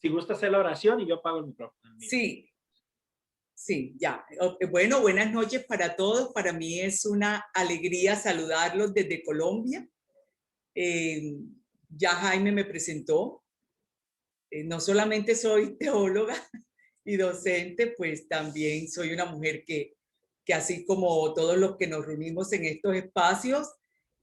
Si gusta hacer la oración y yo apago el micrófono. Sí, sí, ya. Bueno, buenas noches para todos. Para mí es una alegría saludarlos desde Colombia. Ya Jaime me presentó. No solamente soy teóloga y docente, pues también soy una mujer que así como todos los que nos reunimos en estos espacios,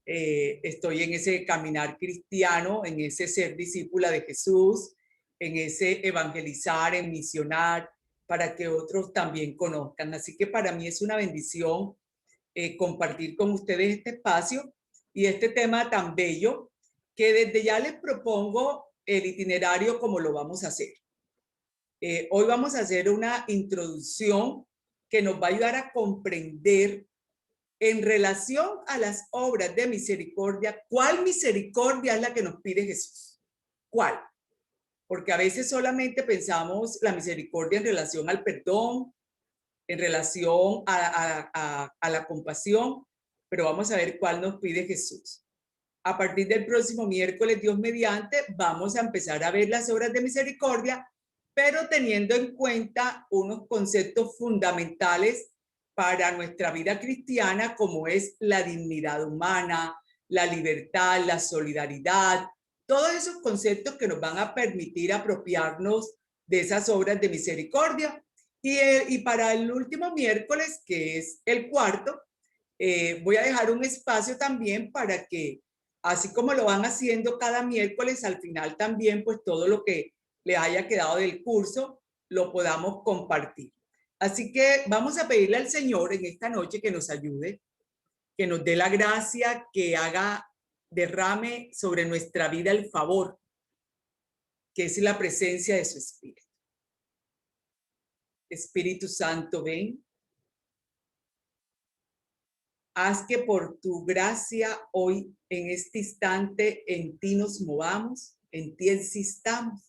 estoy en ese caminar cristiano, en ese ser discípula de Jesús, en ese evangelizar, en misionar, para que otros también conozcan. Así que para mí es una bendición compartir con ustedes este espacio y este tema tan bello, que desde ya les propongo el itinerario como lo vamos a hacer. Hoy vamos a hacer una introducción que nos va a ayudar a comprender en relación a las obras de misericordia, ¿cuál misericordia es la que nos pide Jesús? ¿Cuál? Porque a veces solamente pensamos la misericordia en relación al perdón, en relación a la compasión, pero vamos a ver cuál nos pide Jesús. A partir del próximo miércoles, Dios mediante, vamos a empezar a ver las obras de misericordia, pero teniendo en cuenta unos conceptos fundamentales para nuestra vida cristiana, como es la dignidad humana, la libertad, la solidaridad, todos esos conceptos que nos van a permitir apropiarnos de esas obras de misericordia. Y para el último miércoles, que es el cuarto, voy a dejar un espacio también para que, así como lo van haciendo cada miércoles, al final también, pues todo lo que le haya quedado del curso, lo podamos compartir. Así que vamos a pedirle al Señor en esta noche que nos ayude, que nos dé la gracia, que derrame sobre nuestra vida el favor, que es la presencia de su Espíritu. Espíritu Santo, ven. Haz que por tu gracia hoy, en este instante, en ti nos movamos, en ti existamos.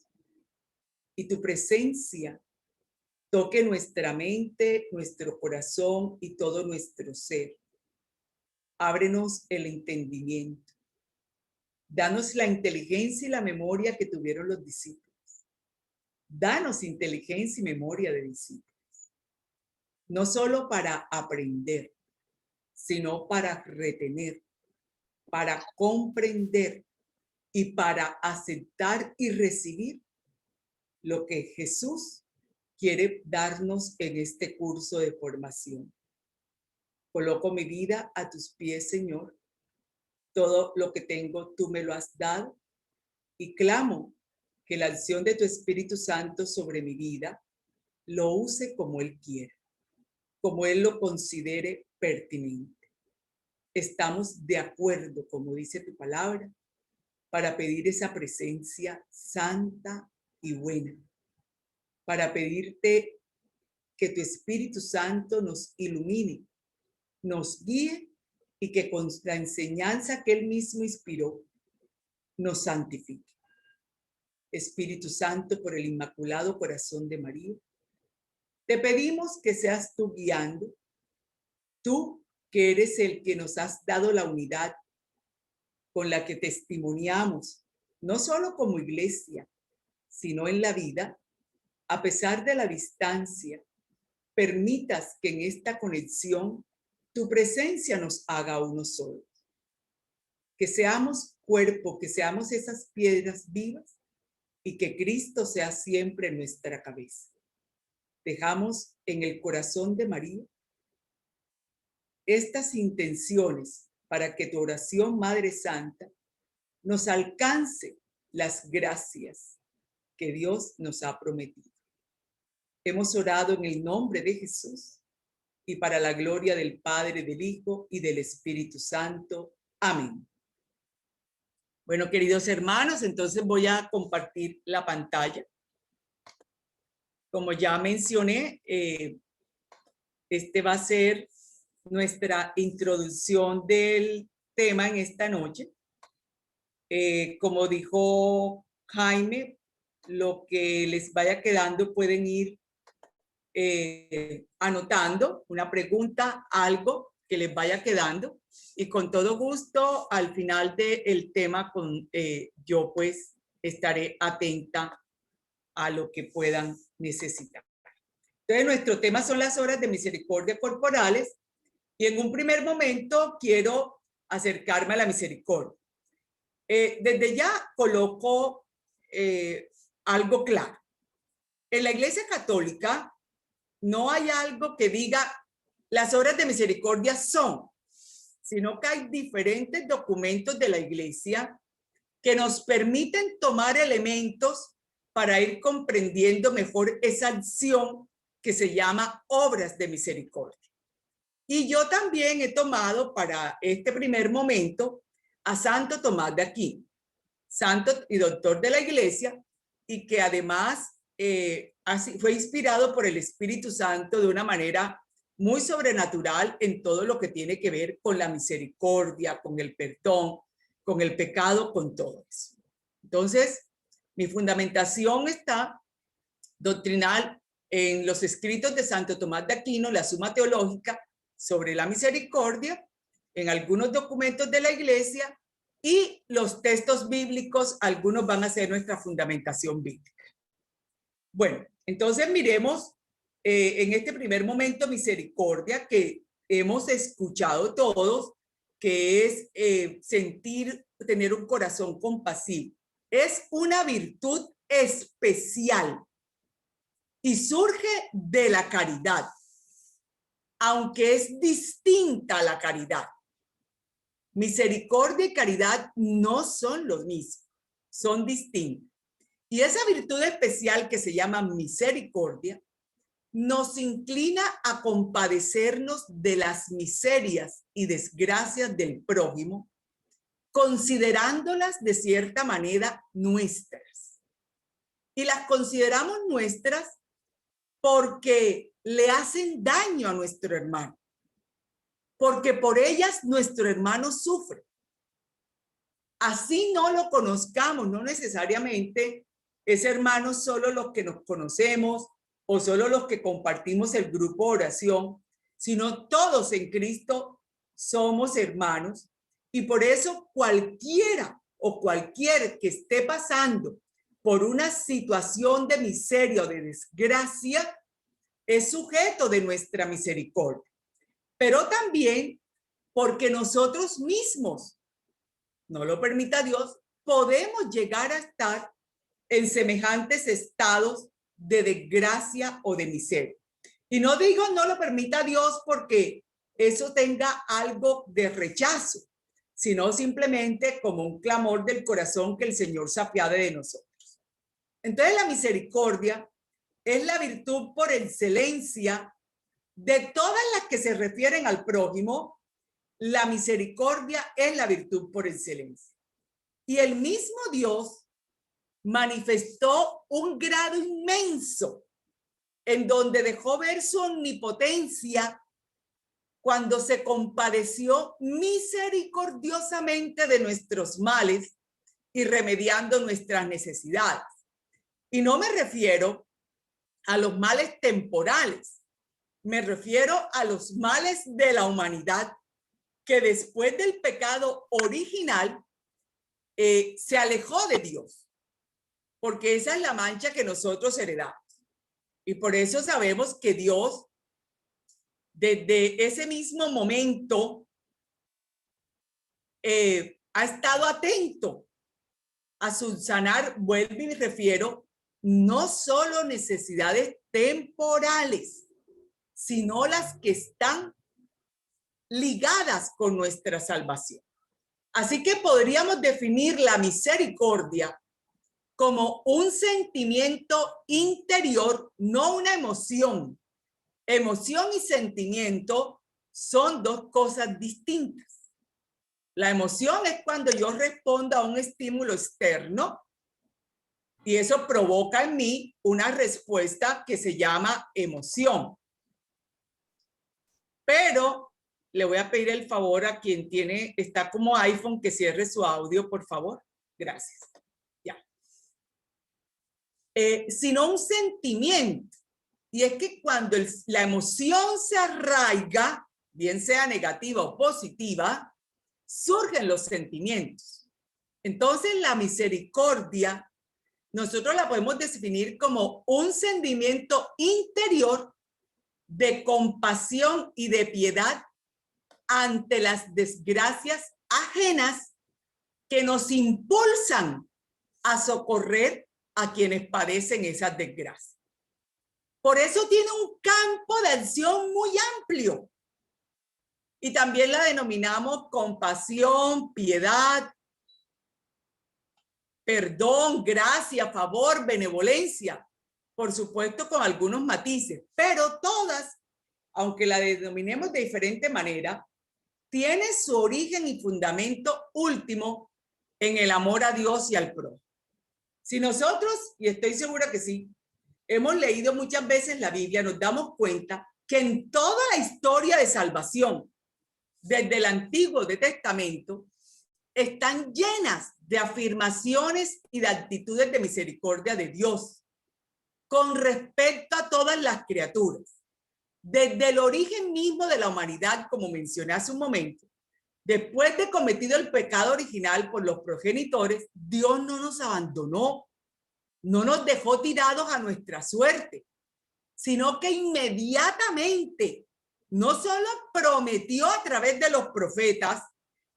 Y tu presencia toque nuestra mente, nuestro corazón y todo nuestro ser. Ábrenos el entendimiento. Danos la inteligencia y la memoria que tuvieron los discípulos. Danos inteligencia y memoria de discípulos. No solo para aprender, sino para retener, para comprender y para aceptar y recibir lo que Jesús quiere darnos en este curso de formación. Coloco mi vida a tus pies, Señor. Todo lo que tengo, tú me lo has dado. Y clamo que la acción de tu Espíritu Santo sobre mi vida lo use como Él quiere, como Él lo considere pertinente. Estamos de acuerdo, como dice tu palabra, para pedir esa presencia santa y buena, para pedirte que tu Espíritu Santo nos ilumine, nos guíe y que con la enseñanza que Él mismo inspiró, nos santifique. Espíritu Santo, por el Inmaculado Corazón de María, te pedimos que seas tú guiando, tú que eres el que nos has dado la unidad con la que testimoniamos, no solo como iglesia, sino en la vida, a pesar de la distancia, permitas que en esta conexión tu presencia nos haga uno solo. Que seamos cuerpo, que seamos esas piedras vivas y que Cristo sea siempre nuestra cabeza. Dejamos en el corazón de María estas intenciones para que tu oración, Madre Santa, nos alcance las gracias que Dios nos ha prometido. Hemos orado en el nombre de Jesús y para la gloria del Padre, del Hijo y del Espíritu Santo. Amén. Bueno, queridos hermanos, entonces voy a compartir la pantalla. Como ya mencioné, este va a ser nuestra introducción del tema en esta noche. Como dijo Jaime, lo que les vaya quedando pueden ir anotando una pregunta, algo que les vaya quedando, y con todo gusto al final del tema yo pues estaré atenta a lo que puedan necesitar. Entonces, nuestro tema son las obras de misericordia corporales y en un primer momento quiero acercarme a la misericordia. Desde ya coloco algo claro. En la Iglesia Católica no hay algo que diga las obras de misericordia son, sino que hay diferentes documentos de la Iglesia que nos permiten tomar elementos para ir comprendiendo mejor esa acción que se llama obras de misericordia. Y yo también he tomado para este primer momento a Santo Tomás de Aquino, santo y doctor de la Iglesia, y que además fue inspirado por el Espíritu Santo de una manera muy sobrenatural en todo lo que tiene que ver con la misericordia, con el perdón, con el pecado, con todo eso. Entonces, mi fundamentación está doctrinal en los escritos de Santo Tomás de Aquino, la Suma Teológica sobre la misericordia, en algunos documentos de la Iglesia y los textos bíblicos, algunos van a ser nuestra fundamentación bíblica. Bueno, entonces miremos en este primer momento misericordia que hemos escuchado todos, que es tener un corazón compasivo. Es una virtud especial y surge de la caridad, aunque es distinta a la caridad. Misericordia y caridad no son los mismos, son distintos. Y esa virtud especial que se llama misericordia nos inclina a compadecernos de las miserias y desgracias del prójimo, considerándolas de cierta manera nuestras. Y las consideramos nuestras porque le hacen daño a nuestro hermano, porque por ellas nuestro hermano sufre. Así no lo conozcamos, no necesariamente es hermano solo los que nos conocemos o solo los que compartimos el grupo de oración, sino todos en Cristo somos hermanos y por eso cualquiera o cualquier que esté pasando por una situación de miseria o de desgracia es sujeto de nuestra misericordia, pero también porque nosotros mismos, no lo permita Dios, podemos llegar a estar en semejantes estados de desgracia o de miseria. Y no digo no lo permita Dios porque eso tenga algo de rechazo, sino simplemente como un clamor del corazón que el Señor se apiade de nosotros. Entonces la misericordia es la virtud por excelencia de todas las que se refieren al prójimo. La misericordia es la virtud por excelencia. Y el mismo Dios manifestó un grado inmenso en donde dejó ver su omnipotencia cuando se compadeció misericordiosamente de nuestros males y remediando nuestras necesidades. Y no me refiero a los males temporales, me refiero a los males de la humanidad que después del pecado original se alejó de Dios, porque esa es la mancha que nosotros heredamos. Y por eso sabemos que Dios, desde ese mismo momento, ha estado atento a subsanar, vuelvo y me refiero, no solo necesidades temporales, sino las que están ligadas con nuestra salvación. Así que podríamos definir la misericordia como un sentimiento interior, no una emoción. Emoción y sentimiento son dos cosas distintas. La emoción es cuando yo respondo a un estímulo externo y eso provoca en mí una respuesta que se llama emoción. Pero le voy a pedir el favor a quien está como iPhone que cierre su audio, por favor. Gracias. Ya. Sino un sentimiento. Y es que cuando la emoción se arraiga, bien sea negativa o positiva, surgen los sentimientos. Entonces la misericordia nosotros la podemos definir como un sentimiento interior de compasión y de piedad ante las desgracias ajenas que nos impulsan a socorrer a quienes padecen esas desgracias. Por eso tiene un campo de acción muy amplio. Y también la denominamos compasión, piedad, perdón, gracia, favor, benevolencia. Por supuesto, con algunos matices, pero todas, aunque la denominemos de diferente manera, tiene su origen y fundamento último en el amor a Dios y al prójimo. Si nosotros, y estoy segura que sí, hemos leído muchas veces la Biblia, nos damos cuenta que en toda la historia de salvación, desde el Antiguo Testamento, están llenas de afirmaciones y de actitudes de misericordia de Dios con respecto a todas las criaturas. Desde el origen mismo de la humanidad, como mencioné hace un momento, después de cometido el pecado original por los progenitores, Dios no nos abandonó, no nos dejó tirados a nuestra suerte, sino que inmediatamente no solo prometió a través de los profetas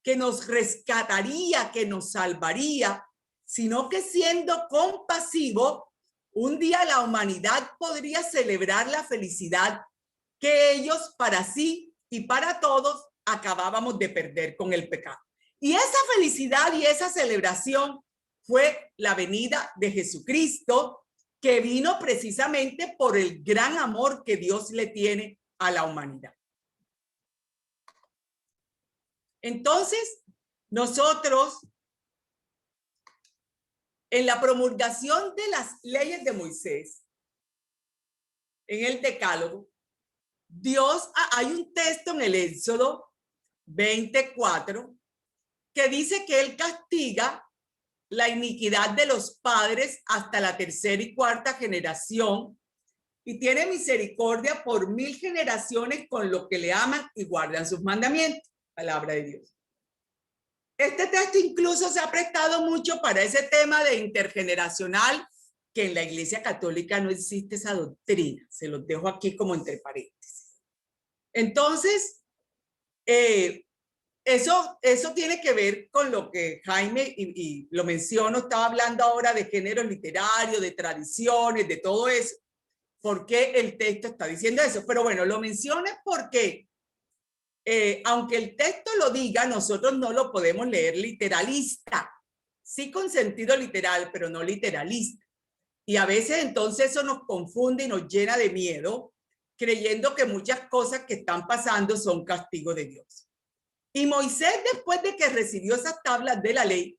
que nos rescataría, que nos salvaría, sino que siendo compasivo, un día la humanidad podría celebrar la felicidad que ellos para sí y para todos acabábamos de perder con el pecado. Y esa felicidad y esa celebración fue la venida de Jesucristo, que vino precisamente por el gran amor que Dios le tiene a la humanidad. Entonces, nosotros, en la promulgación de las leyes de Moisés, en el Decálogo, hay un texto en el Éxodo 24 que dice que él castiga la iniquidad de los padres hasta la tercera y cuarta generación y tiene misericordia por 1000 generaciones con los que le aman y guardan sus mandamientos. Palabra de Dios. Este texto incluso se ha prestado mucho para ese tema de intergeneracional, que en la Iglesia Católica no existe esa doctrina. Se los dejo aquí como entre paréntesis. Entonces, eso tiene que ver con lo que Jaime, y lo menciono, estaba hablando ahora de género literario, de tradiciones, de todo eso. ¿Por qué el texto está diciendo eso? Pero bueno, lo menciono porque aunque el texto lo diga, nosotros no lo podemos leer literalista. Sí con sentido literal, pero no literalista. Y a veces entonces eso nos confunde y nos llena de miedo, creyendo que muchas cosas que están pasando son castigo de Dios. Y Moisés, después de que recibió esas tablas de la ley,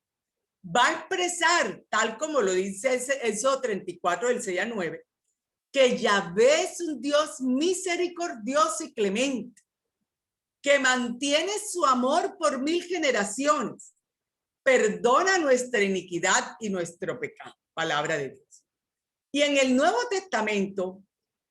va a expresar, tal como lo dice Éxodo 34 del 6 al 9, que Yahvé es un Dios misericordioso y clemente, que mantiene su amor por 1000 generaciones, perdona nuestra iniquidad y nuestro pecado. Palabra de Dios. Y en el Nuevo Testamento,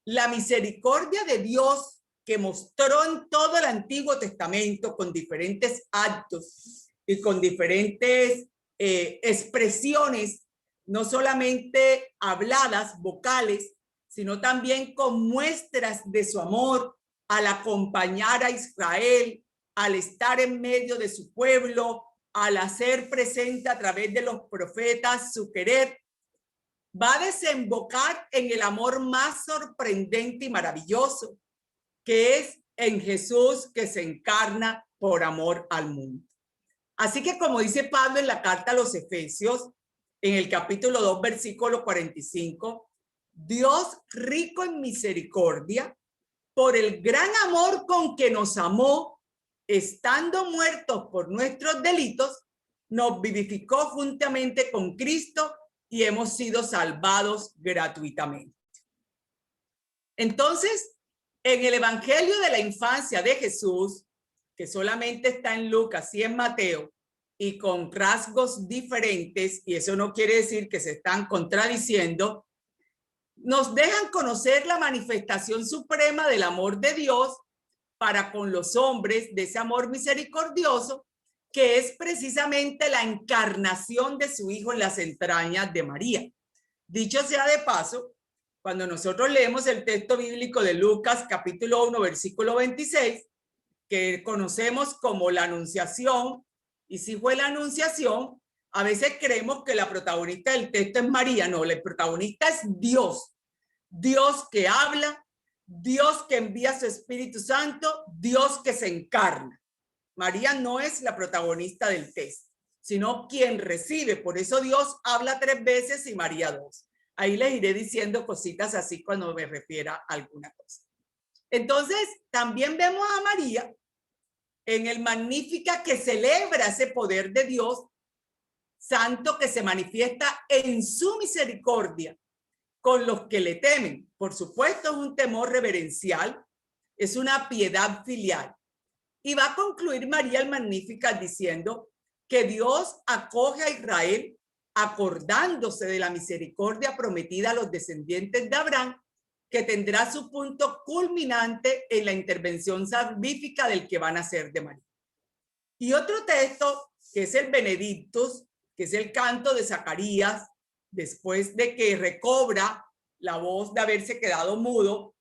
la misericordia de Dios que mostró en todo el Antiguo Testamento con diferentes actos y con diferentes expresiones, no solamente habladas, vocales, sino también con muestras de su amor al acompañar a Israel, al estar en medio de su pueblo, al hacer presente a través de los profetas su querer, va a desembocar en el amor más sorprendente y maravilloso, que es en Jesús, que se encarna por amor al mundo. Así que, como dice Pablo en la carta a los Efesios, en el capítulo 2, versículo 45, Dios rico en misericordia, por el gran amor con que nos amó, estando muertos por nuestros delitos, nos vivificó juntamente con Cristo y hemos sido salvados gratuitamente. Entonces, en el Evangelio de la infancia de Jesús, que solamente está en Lucas y en Mateo, y con rasgos diferentes, y eso no quiere decir que se están contradiciendo, nos dejan conocer la manifestación suprema del amor de Dios para con los hombres, de ese amor misericordioso, que es precisamente la encarnación de su Hijo en las entrañas de María. Dicho sea de paso, cuando nosotros leemos el texto bíblico de Lucas capítulo 1, versículo 26, que conocemos como la Anunciación, y si fue la Anunciación, a veces creemos que la protagonista del texto es María. No, el protagonista es Dios. Dios que habla, Dios que envía su Espíritu Santo, Dios que se encarna. María no es la protagonista del texto, sino quien recibe. Por eso Dios habla 3 veces y María 2. Ahí les iré diciendo cositas así cuando me refiera a alguna cosa. Entonces, también vemos a María en el Magnífica, que celebra ese poder de Dios santo que se manifiesta en su misericordia con los que le temen. Por supuesto, es un temor reverencial, es una piedad filial. Y va a concluir María el Magnífica diciendo que Dios acoge a Israel acordándose de la misericordia prometida a los descendientes de Abraham, que tendrá su punto culminante en la intervención salvífica del que van a ser de María. Y otro texto, que es el Benedictus, que es el canto de Zacarías, después de que recobra la voz de haberse quedado mudo,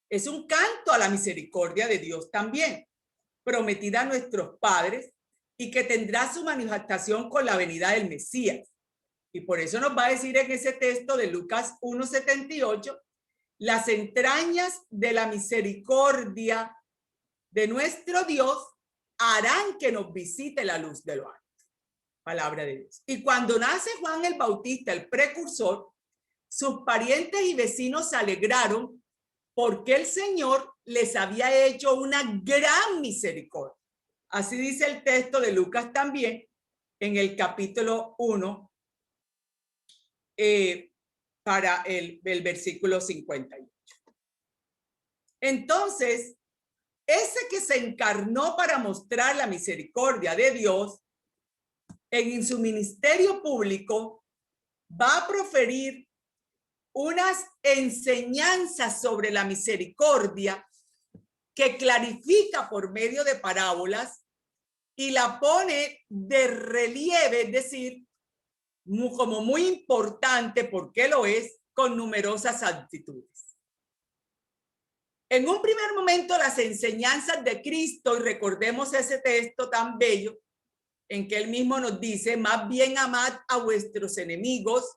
es un canto a la misericordia de Dios también, prometida a nuestros padres y que tendrá su manifestación con la venida del Mesías. Y por eso nos va a decir en ese texto de Lucas 1:78, las entrañas de la misericordia de nuestro Dios harán que nos visite la luz de lo alto. Palabra de Dios. Y cuando nace Juan el Bautista, el precursor, sus parientes y vecinos se alegraron porque el Señor les había hecho una gran misericordia. Así dice el texto de Lucas también en el capítulo 1 para el versículo 58. Entonces, ese que se encarnó para mostrar la misericordia de Dios, en su ministerio público va a proferir unas enseñanzas sobre la misericordia que clarifica por medio de parábolas y la pone de relieve, es decir, como muy importante, porque lo es, con numerosas actitudes. En un primer momento, las enseñanzas de Cristo, y recordemos ese texto tan bello, en que él mismo nos dice, más bien amad a vuestros enemigos,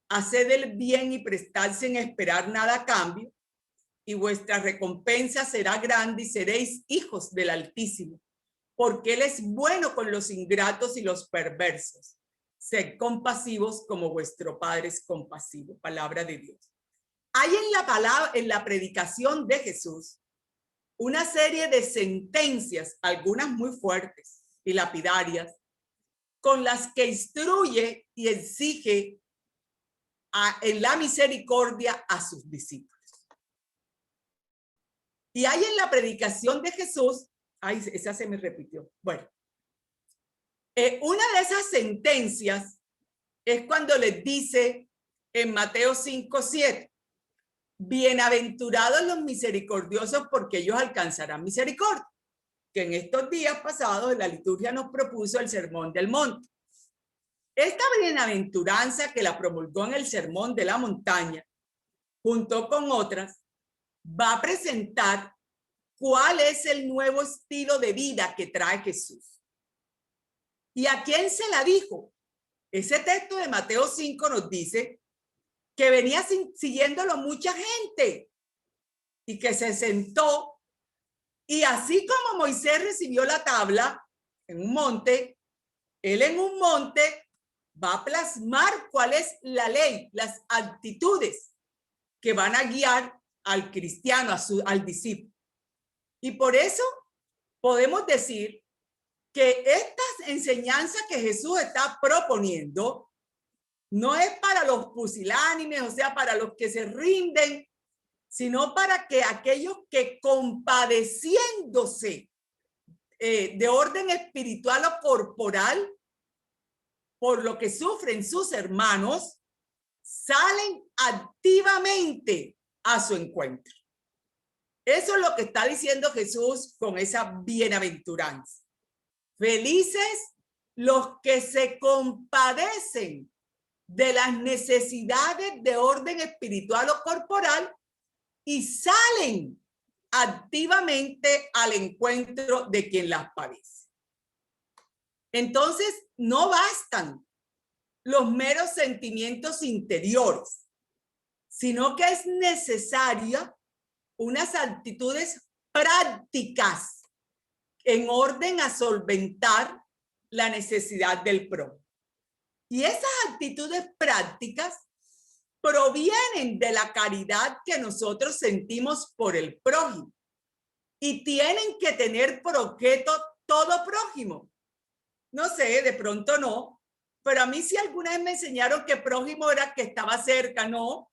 haced el bien y prestad sin esperar nada a cambio, y vuestra recompensa será grande y seréis hijos del Altísimo, porque él es bueno con los ingratos y los perversos. Sed compasivos como vuestro Padre es compasivo. Palabra de Dios. Hay en la predicación de Jesús una serie de sentencias, algunas muy fuertes y lapidarias, con las que instruye y exige en la misericordia a sus discípulos. Y hay en la predicación de Jesús, ay, esa se me repitió. Bueno, una de esas sentencias es cuando les dice en Mateo 5:7, bienaventurados los misericordiosos porque ellos alcanzarán misericordia, que en estos días pasados la liturgia nos propuso el Sermón del Monte. Esta bienaventuranza que la promulgó en el Sermón de la Montaña, junto con otras, va a presentar cuál es el nuevo estilo de vida que trae Jesús. ¿Y a quién se la dijo? Ese texto de Mateo 5 nos dice que venía siguiéndolo mucha gente y que se sentó, y así como Moisés recibió la tabla en un monte, él en un monte va a plasmar cuál es la ley, las actitudes que van a guiar al cristiano, al discípulo. Y por eso podemos decir que estas enseñanzas que Jesús está proponiendo no es para los pusilánimes, o sea, para los que se rinden, sino para que aquellos que compadeciéndose de orden espiritual o corporal por lo que sufren sus hermanos, salen activamente a su encuentro. Eso es lo que está diciendo Jesús con esa bienaventuranza. Felices los que se compadecen de las necesidades de orden espiritual o corporal y salen activamente al encuentro de quien las padece. Entonces, no bastan los meros sentimientos interiores, sino que es necesaria unas actitudes prácticas en orden a solventar la necesidad del prójimo. Y esas actitudes prácticas provienen de la caridad que nosotros sentimos por el prójimo y tienen que tener por objeto todo prójimo. No sé, de pronto no, pero a mí sí alguna vez me enseñaron que prójimo era que estaba cerca, no.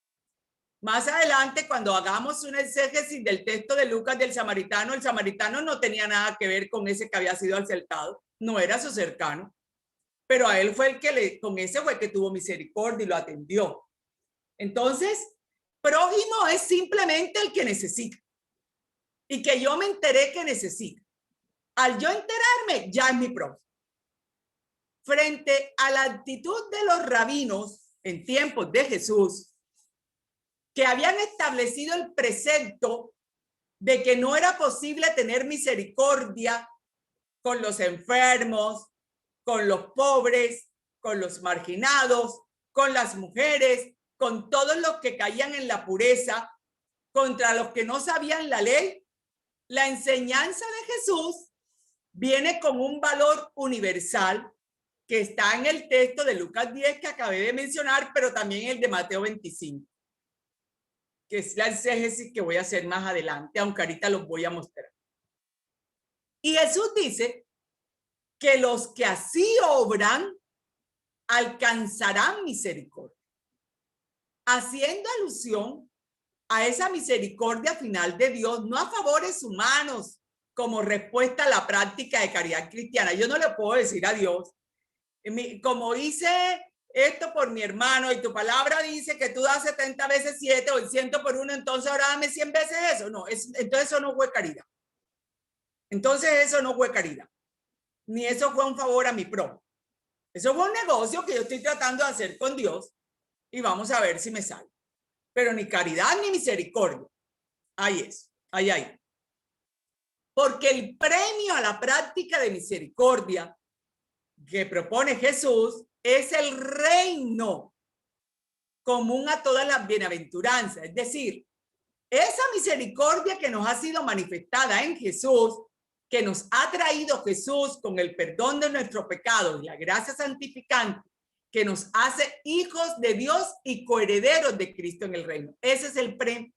Más adelante, cuando hagamos una exégesis del texto de Lucas del samaritano, el samaritano no tenía nada que ver con ese que había sido asaltado, no era su cercano, pero a él fue el que con ese fue el que tuvo misericordia y lo atendió. Entonces, prójimo es simplemente el que necesita y que yo me enteré que necesita. Al yo enterarme, ya es mi prójimo. Frente a la actitud de los rabinos en tiempos de Jesús, que habían establecido el precepto de que no era posible tener misericordia con los enfermos, con los pobres, con los marginados, con las mujeres, con todos los que caían en la pureza, contra los que no sabían la ley, la enseñanza de Jesús viene con un valor universal que está en el texto de Lucas 10 que acabé de mencionar, pero también el de Mateo 25, que es la exégesis que voy a hacer más adelante, aunque ahorita los voy a mostrar. Y Jesús dice que los que así obran alcanzarán misericordia, haciendo alusión a esa misericordia final de Dios, no a favores humanos como respuesta a la práctica de caridad cristiana. Yo no le puedo decir a Dios, como hice esto por mi hermano y tu palabra dice que tú das 70 veces 7 o el 100 por 1, entonces ahora dame 100 veces eso. No, entonces eso no fue caridad. Entonces eso no fue caridad. Ni eso fue un favor a mi prójimo. Eso fue un negocio que yo estoy tratando de hacer con Dios y vamos a ver si me sale. Pero ni caridad ni misericordia. Ahí es, ahí. Porque el premio a la práctica de misericordia que propone Jesús es el reino común a todas las bienaventuranzas. Es decir, esa misericordia que nos ha sido manifestada en Jesús, que nos ha traído Jesús con el perdón de nuestros pecados y la gracia santificante, que nos hace hijos de Dios y coherederos de Cristo en el reino. Ese es el premio.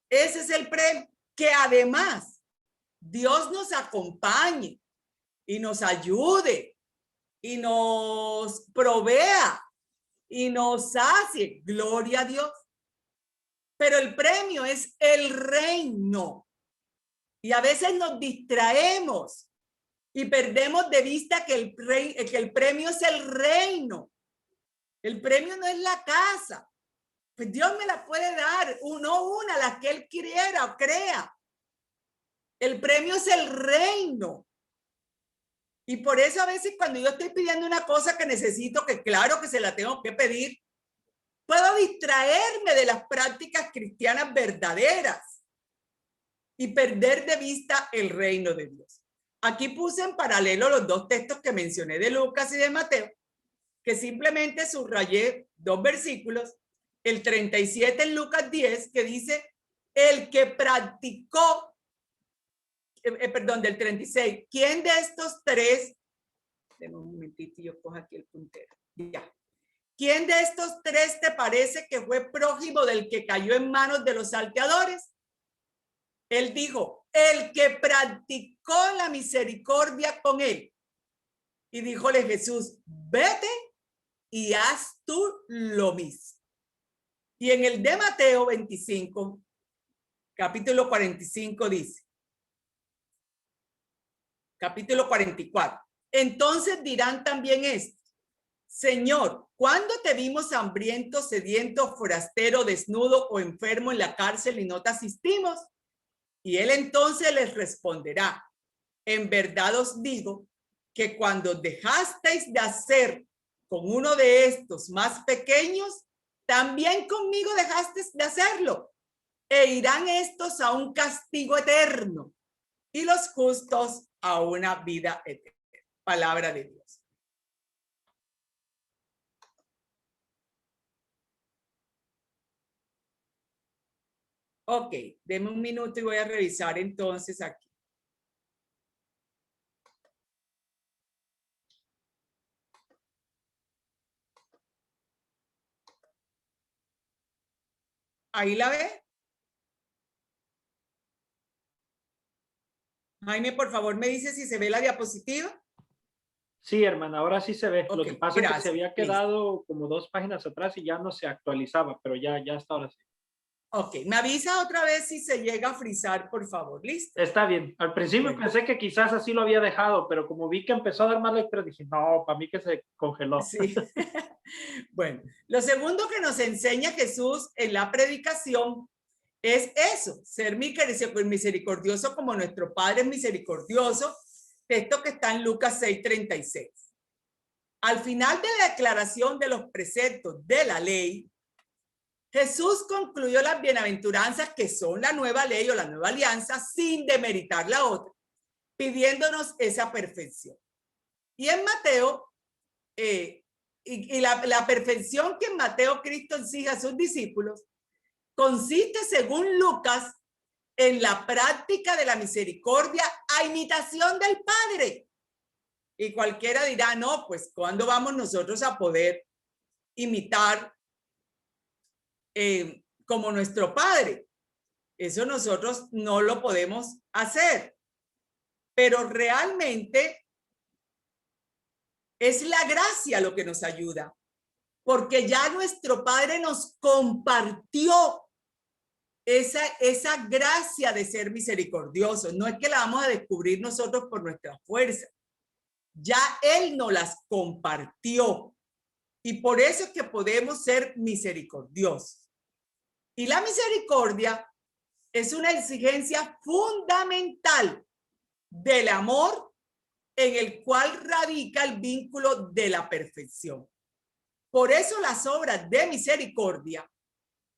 Ese es el premio. Que además Dios nos acompañe y nos ayude y nos provea y nos sacie. Gloria a Dios. Pero el premio es el reino. Y a veces nos distraemos y perdemos de vista que el premio es el reino. El premio no es la casa. Pues Dios me la puede dar, no una, las que Él quiera o crea. El premio es el reino. Y por eso a veces cuando yo estoy pidiendo una cosa que necesito, que claro que se la tengo que pedir, puedo distraerme de las prácticas cristianas verdaderas y perder de vista el reino de Dios. Aquí puse en paralelo los dos textos que mencioné de Lucas y de Mateo, que simplemente subrayé dos versículos, el 37 en Lucas 10, que dice, el que practicó, perdón, del 36, ¿quién de estos tres, denme un momentito y yo cojo aquí el puntero, ya. ¿Quién de estos tres te parece que fue prójimo del que cayó en manos de los salteadores? Él dijo, el que practicó la misericordia con él. Y díjole Jesús, vete y haz tú lo mismo. Y en el de Mateo 25, capítulo 45 dice, capítulo 44, entonces dirán también esto, Señor, ¿cuándo te vimos hambriento, sediento, forastero, desnudo o enfermo en la cárcel y no te asistimos? Y él entonces les responderá, en verdad os digo que cuando dejasteis de hacer con uno de estos más pequeños, también conmigo dejaste de hacerlo. E irán estos a un castigo eterno y los justos a una vida eterna. Palabra de Dios. Ok, deme un minuto y voy a revisar entonces aquí. ¿Ahí la ve? Jaime, por favor, me dice si se ve la diapositiva. Sí, hermana, ahora sí se ve. Lo Ok, que pasa es que se gracias. había quedado como 2 páginas atrás y ya no se actualizaba, pero ya está ahora sí. Ok, me avisa otra vez si se llega a frizar, por favor. ¿Listo? Está bien. Al principio Bueno. pensé que quizás así lo había dejado, pero como vi que empezó a dar más lectura, dije, no, para mí que se congeló. Sí. Bueno, lo segundo que nos enseña Jesús en la predicación es eso, ser misericordioso como nuestro Padre es misericordioso. Texto que está en Lucas 6:36. Al final de la declaración de los preceptos de la ley, Jesús concluyó las bienaventuranzas que son la nueva ley o la nueva alianza sin demeritar la otra, pidiéndonos esa perfección. Y en Mateo, la perfección que en Mateo Cristo exige a sus discípulos consiste, según Lucas, en la práctica de la misericordia a imitación del Padre. Y cualquiera dirá, no, pues ¿cuándo vamos nosotros a poder imitar como nuestro Padre? Eso nosotros no lo podemos hacer. Pero realmente es la gracia lo que nos ayuda, porque ya nuestro Padre nos compartió esa gracia de ser misericordioso. No es que la vamos a descubrir nosotros por nuestra fuerza. Ya Él nos las compartió. Y por eso es que podemos ser misericordiosos. Y la misericordia es una exigencia fundamental del amor en el cual radica el vínculo de la perfección. Por eso las obras de misericordia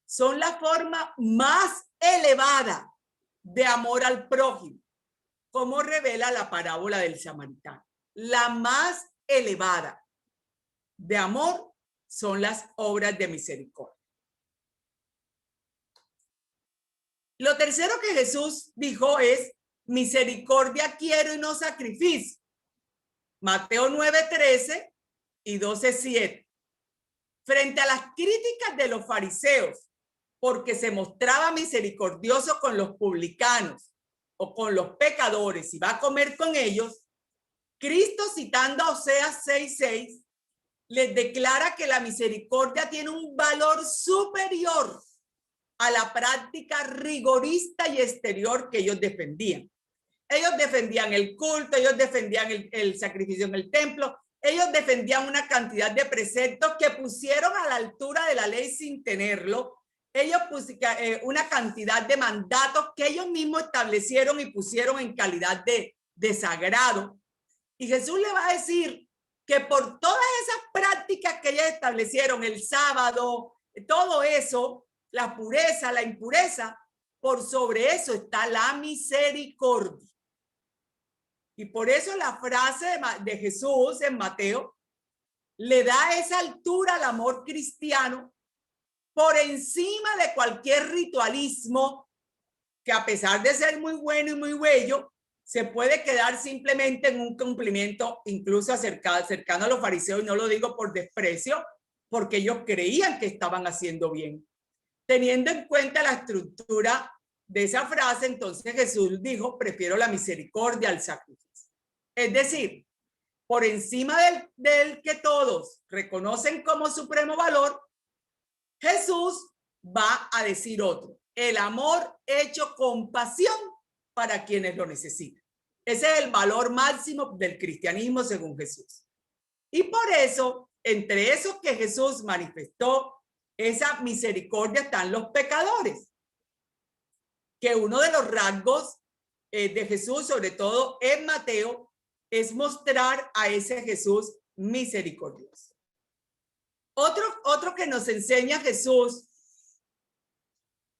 son la forma más elevada de amor al prójimo, como revela la parábola del samaritano. La más elevada de amor son las obras de misericordia. Lo tercero que Jesús dijo es, misericordia quiero y no sacrificio. Mateo 9:13 y 12:7. Frente a las críticas de los fariseos, porque se mostraba misericordioso con los publicanos o con los pecadores y va a comer con ellos, Cristo, citando a Oseas 6:6, les declara que la misericordia tiene un valor superior a la práctica rigorista y exterior que ellos defendían. Ellos defendían el culto, ellos defendían el sacrificio en el templo, ellos defendían una cantidad de preceptos que pusieron a la altura de la ley sin tenerlo. Ellos pusieron una cantidad de mandatos que ellos mismos establecieron y pusieron en calidad de sagrado. Y Jesús le va a decir que por todas esas prácticas que ellos establecieron, el sábado, todo eso, la pureza, la impureza, por sobre eso está la misericordia. Y por eso la frase de Jesús en Mateo le da esa altura al amor cristiano por encima de cualquier ritualismo que, a pesar de ser muy bueno y muy bello, se puede quedar simplemente en un cumplimiento incluso cercano a los fariseos, y no lo digo por desprecio, porque ellos creían que estaban haciendo bien. Teniendo en cuenta la estructura de esa frase, entonces Jesús dijo, prefiero la misericordia al sacrificio. Es decir, por encima del que todos reconocen como supremo valor, Jesús va a decir otro, el amor hecho con pasión para quienes lo necesitan. Ese es el valor máximo del cristianismo según Jesús. Y por eso, entre esos que Jesús manifestó, esa misericordia están los pecadores. Que uno de los rasgos de Jesús, sobre todo en Mateo, es mostrar a ese Jesús misericordioso. Otro que nos enseña Jesús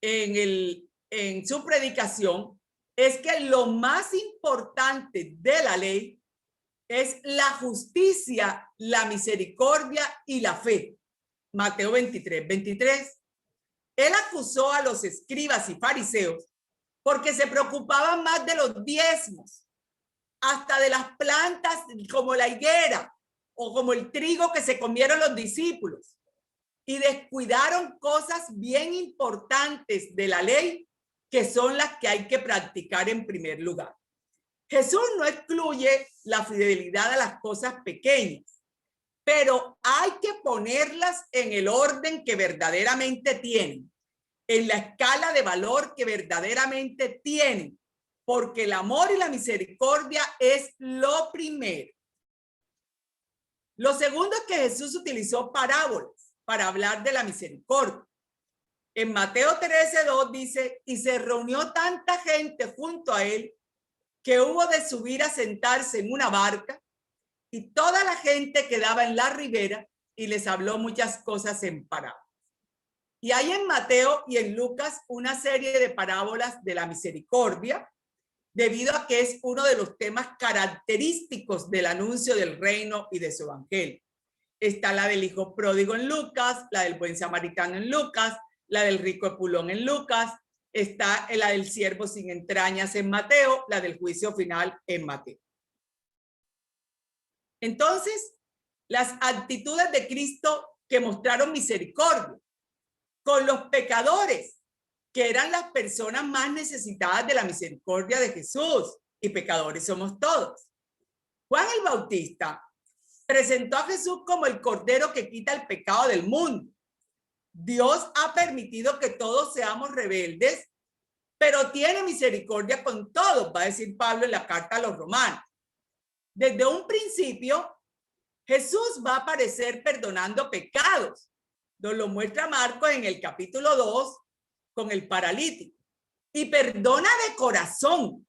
en su predicación es que lo más importante de la ley es la justicia, la misericordia y la fe. Mateo 23:23. Él acusó a los escribas y fariseos porque se preocupaban más de los diezmos, hasta de las plantas como la higuera o como el trigo que se comieron los discípulos, y descuidaron cosas bien importantes de la ley que son las que hay que practicar en primer lugar. Jesús no excluye la fidelidad a las cosas pequeñas, pero hay que ponerlas en el orden que verdaderamente tienen, en la escala de valor que verdaderamente tienen, porque el amor y la misericordia es lo primero. Lo segundo es que Jesús utilizó parábolas para hablar de la misericordia. En Mateo 13:2 dice, y se reunió tanta gente junto a él que hubo de subir a sentarse en una barca, y toda la gente quedaba en la ribera y les habló muchas cosas en parábolas. Y hay en Mateo y en Lucas una serie de parábolas de la misericordia, debido a que es uno de los temas característicos del anuncio del reino y de su evangelio. Está la del hijo pródigo en Lucas, la del buen samaritano en Lucas, la del rico epulón en Lucas, está la del siervo sin entrañas en Mateo, la del juicio final en Mateo. Entonces, las actitudes de Cristo que mostraron misericordia con los pecadores, que eran las personas más necesitadas de la misericordia de Jesús, y pecadores somos todos. Juan el Bautista presentó a Jesús como el cordero que quita el pecado del mundo. Dios ha permitido que todos seamos rebeldes, pero tiene misericordia con todos, va a decir Pablo en la carta a los romanos. Desde un principio, Jesús va a aparecer perdonando pecados. Nos lo muestra Marcos en el capítulo 2 con el paralítico. Y perdona de corazón,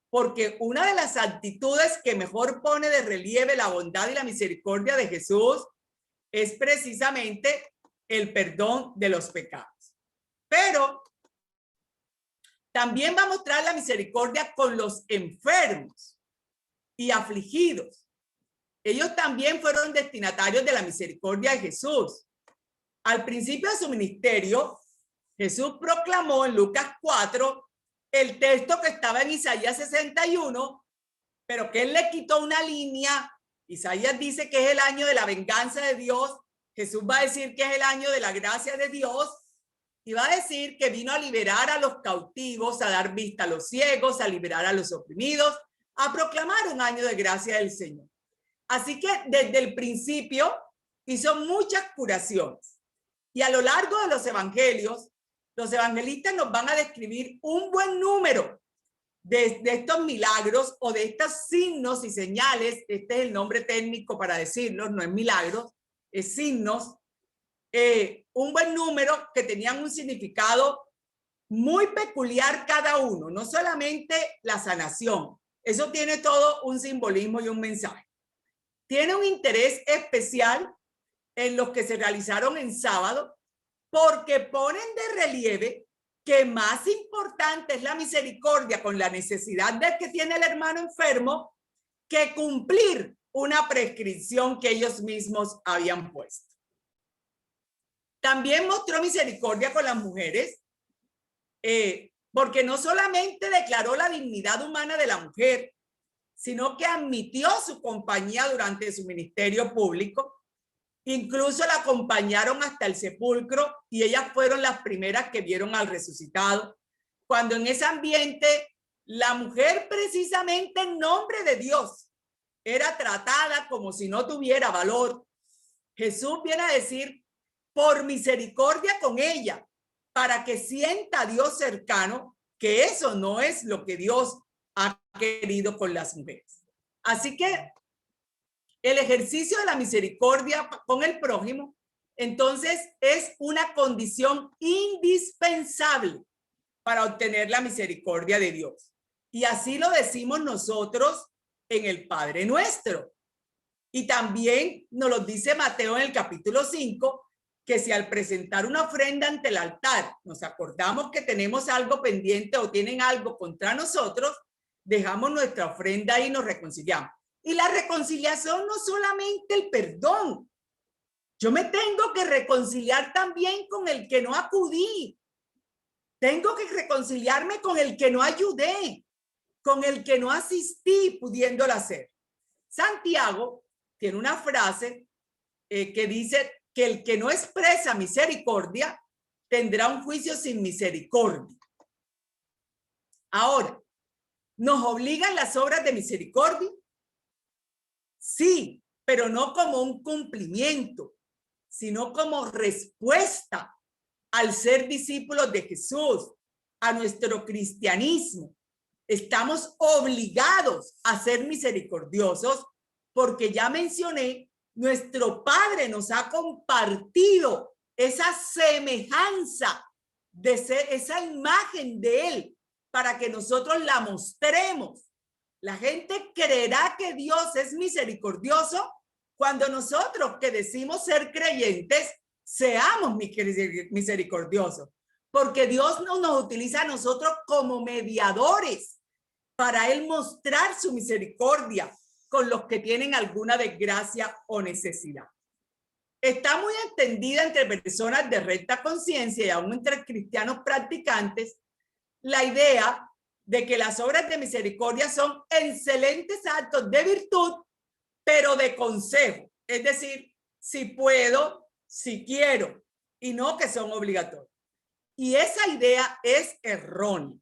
porque una de las actitudes que mejor pone de relieve la bondad y la misericordia de Jesús es precisamente el perdón de los pecados. Pero también va a mostrar la misericordia con los enfermos y afligidos. Ellos también fueron destinatarios de la misericordia de Jesús. Al principio de su ministerio, Jesús proclamó en Lucas 4 el texto que estaba en Isaías 61, pero que él le quitó una línea. Isaías dice que es el año de la venganza de Dios. Jesús va a decir que es el año de la gracia de Dios, y va a decir que vino a liberar a los cautivos, a dar vista a los ciegos, a liberar a los oprimidos, a proclamar un año de gracia del Señor. Así que desde el principio hizo muchas curaciones, y a lo largo de los evangelios, los evangelistas nos van a describir un buen número de estos milagros o de estos signos y señales. Este es el nombre técnico para decirlos, no es milagros, es signos. Un buen número que tenían un significado muy peculiar cada uno, no solamente la sanación. Eso tiene todo un simbolismo y un mensaje. Tiene un interés especial en los que se realizaron en sábado, porque ponen de relieve que más importante es la misericordia con la necesidad de que tiene el hermano enfermo que cumplir una prescripción que ellos mismos habían puesto. También mostró misericordia con las mujeres, porque no solamente declaró la dignidad humana de la mujer, sino que admitió su compañía durante su ministerio público. Incluso la acompañaron hasta el sepulcro, y ellas fueron las primeras que vieron al resucitado, cuando en ese ambiente la mujer, precisamente en nombre de Dios, era tratada como si no tuviera valor. Jesús viene a decir, por misericordia con ella, para que sienta a Dios cercano, que eso no es lo que Dios ha querido con las mujeres. Así que el ejercicio de la misericordia con el prójimo, entonces, es una condición indispensable para obtener la misericordia de Dios. Y así lo decimos nosotros en el Padre Nuestro. Y también nos lo dice Mateo en el capítulo 5, que si al presentar una ofrenda ante el altar nos acordamos que tenemos algo pendiente o tienen algo contra nosotros, dejamos nuestra ofrenda y nos reconciliamos. Y la reconciliación no solamente el perdón. Yo me tengo que reconciliar también con el que no acudí. Tengo que reconciliarme con el que no ayudé, con el que no asistí pudiéndolo hacer. Santiago tiene una frase que dice que el que no expresa misericordia tendrá un juicio sin misericordia. Ahora, ¿nos obligan las obras de misericordia? Sí, pero no como un cumplimiento, sino como respuesta al ser discípulos de Jesús, a nuestro cristianismo. Estamos obligados a ser misericordiosos porque ya mencioné, nuestro Padre nos ha compartido esa semejanza de ser, esa imagen de Él para que nosotros la mostremos. La gente creerá que Dios es misericordioso cuando nosotros que decimos ser creyentes seamos misericordiosos, porque Dios no nos utiliza a nosotros como mediadores para Él mostrar su misericordia con los que tienen alguna desgracia o necesidad. Está muy entendida entre personas de recta conciencia y aún entre cristianos practicantes la idea de que las obras de misericordia son excelentes actos de virtud, pero de consejo, es decir, si puedo, si quiero, y no que son obligatorios. Y esa idea es errónea.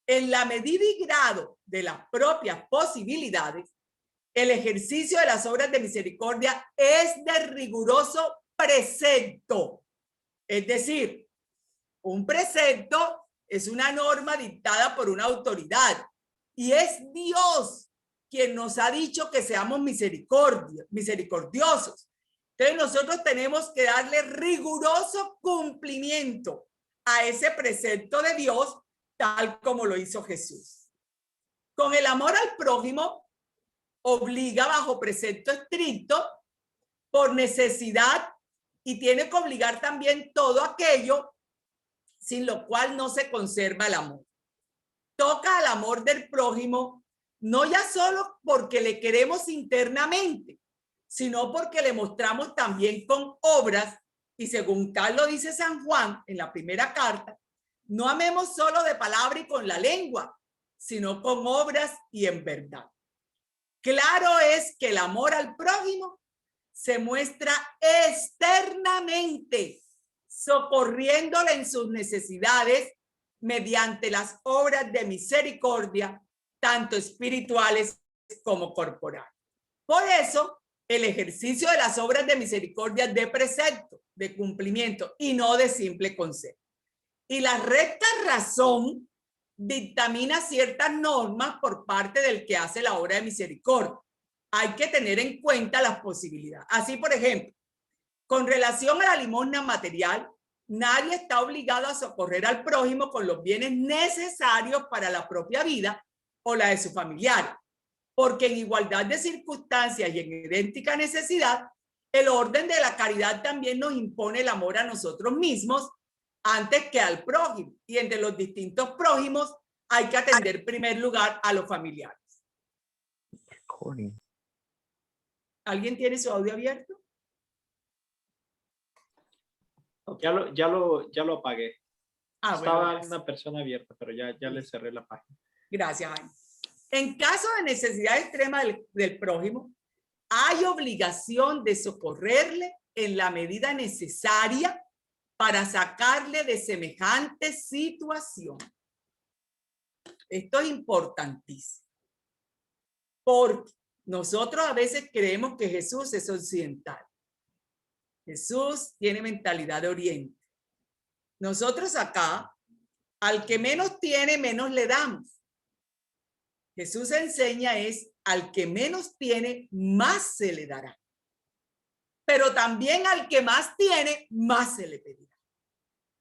En la medida y grado de las propias posibilidades, el ejercicio de las obras de misericordia es de riguroso precepto. Es decir, un precepto es una norma dictada por una autoridad y es Dios quien nos ha dicho que seamos misericordiosos. Entonces nosotros tenemos que darle riguroso cumplimiento a ese precepto de Dios, tal como lo hizo Jesús. Con el amor al prójimo, obliga bajo precepto estricto, por necesidad, y tiene que obligar también todo aquello sin lo cual no se conserva el amor. Toca al amor del prójimo, no ya solo porque le queremos internamente, sino porque le mostramos también con obras, y según tal lo dice San Juan en la primera carta, no amemos solo de palabra y con la lengua, sino con obras y en verdad. Claro es que el amor al prójimo se muestra externamente, socorriéndole en sus necesidades mediante las obras de misericordia, tanto espirituales como corporales. Por eso, el ejercicio de las obras de misericordia es de precepto, de cumplimiento y no de simple consejo. Y la recta razón dictamina ciertas normas por parte del que hace la obra de misericordia. Hay que tener en cuenta las posibilidades. Así, por ejemplo, con relación a la limosna material, nadie está obligado a socorrer al prójimo con los bienes necesarios para la propia vida o la de su familiar, porque en igualdad de circunstancias y en idéntica necesidad, el orden de la caridad también nos impone el amor a nosotros mismos antes que al prójimo, y entre los distintos prójimos hay que atender en primer lugar a los familiares. ¿Alguien tiene su audio abierto? Ya lo apagué. Estaba Bueno, una persona abierta, pero ya le cerré la página. Gracias, Jaime. En caso de necesidad extrema del prójimo, hay obligación de socorrerle en la medida necesaria para sacarle de semejante situación. Esto es importantísimo, porque nosotros a veces creemos que Jesús es occidental. Jesús tiene mentalidad de Oriente. Nosotros acá, al que menos tiene, menos le damos. Jesús enseña es, al que menos tiene, más se le dará. Pero también al que más tiene, más se le pedirá.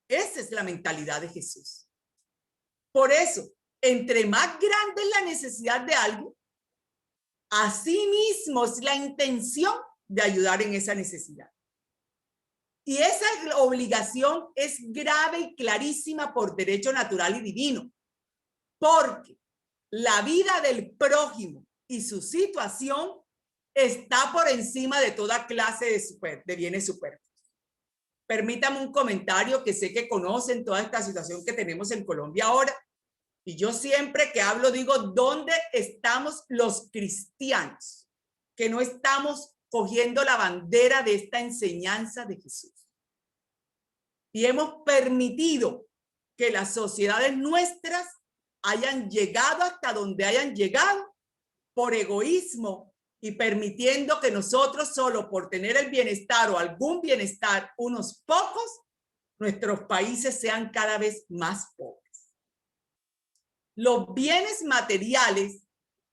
Esa es la mentalidad de Jesús. Por eso, entre más grande es la necesidad de algo, Asimismo, es la intención de ayudar en esa necesidad. Y esa obligación es grave y clarísima por derecho natural y divino, porque la vida del prójimo y su situación está por encima de toda clase de bienes superfluos. Permítame un comentario, que sé que conocen toda esta situación que tenemos en Colombia ahora. Y yo siempre que hablo digo, ¿dónde estamos los cristianos? Que no estamos cogiendo la bandera de esta enseñanza de Jesús. Y hemos permitido que las sociedades nuestras hayan llegado hasta donde hayan llegado por egoísmo y permitiendo que nosotros, solo por tener el bienestar o algún bienestar, unos pocos, nuestros países sean cada vez más pobres. Los bienes materiales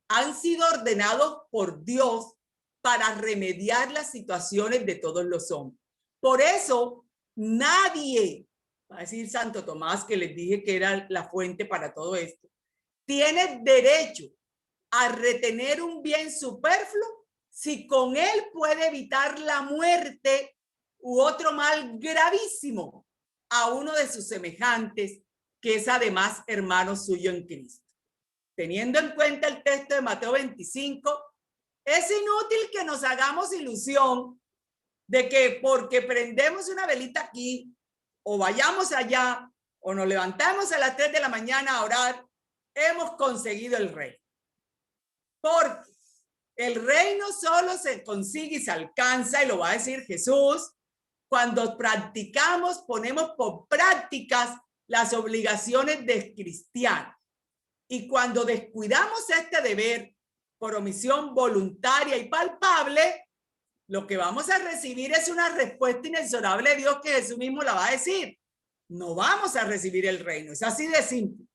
han sido ordenados por Dios para remediar las situaciones de todos los hombres. Por eso, nadie, va a decir Santo Tomás, que les dije que era la fuente para todo esto, tiene derecho a retener un bien superfluo si con él puede evitar la muerte u otro mal gravísimo a uno de sus semejantes, que es además hermano suyo en Cristo. Teniendo en cuenta el texto de Mateo 25, es inútil que nos hagamos ilusión de que porque prendemos una velita aquí o vayamos allá o nos levantamos a las 3 de la mañana a orar, hemos conseguido el reino. Porque el reino solo se consigue y se alcanza, y lo va a decir Jesús, cuando practicamos, ponemos por prácticas las obligaciones de cristianos. Y cuando descuidamos este deber por omisión voluntaria y palpable, lo que vamos a recibir es una respuesta inexorable de Dios, que Jesús mismo la va a decir. No vamos a recibir el reino. Es así de simple.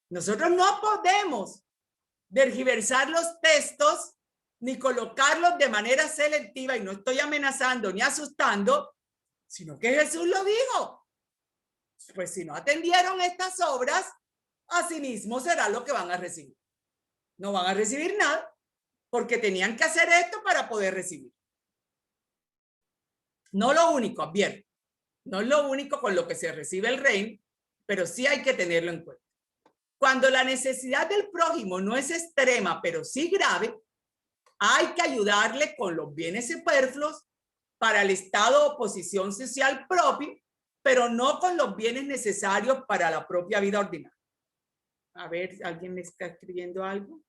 Nosotros no podemos tergiversar los textos ni colocarlos de manera selectiva, y no estoy amenazando ni asustando, sino que Jesús lo dijo. Pues si no atendieron estas obras, asimismo será lo que van a recibir. No van a recibir nada porque tenían que hacer esto para poder recibir. No lo único, advierto, no es lo único con lo que se recibe el reino, pero sí hay que tenerlo en cuenta. Cuando la necesidad del prójimo no es extrema, pero sí grave, hay que ayudarle con los bienes superfluos para el estado o posición social propio, pero no con los bienes necesarios para la propia vida ordinaria. A ver, ¿alguien me está escribiendo algo?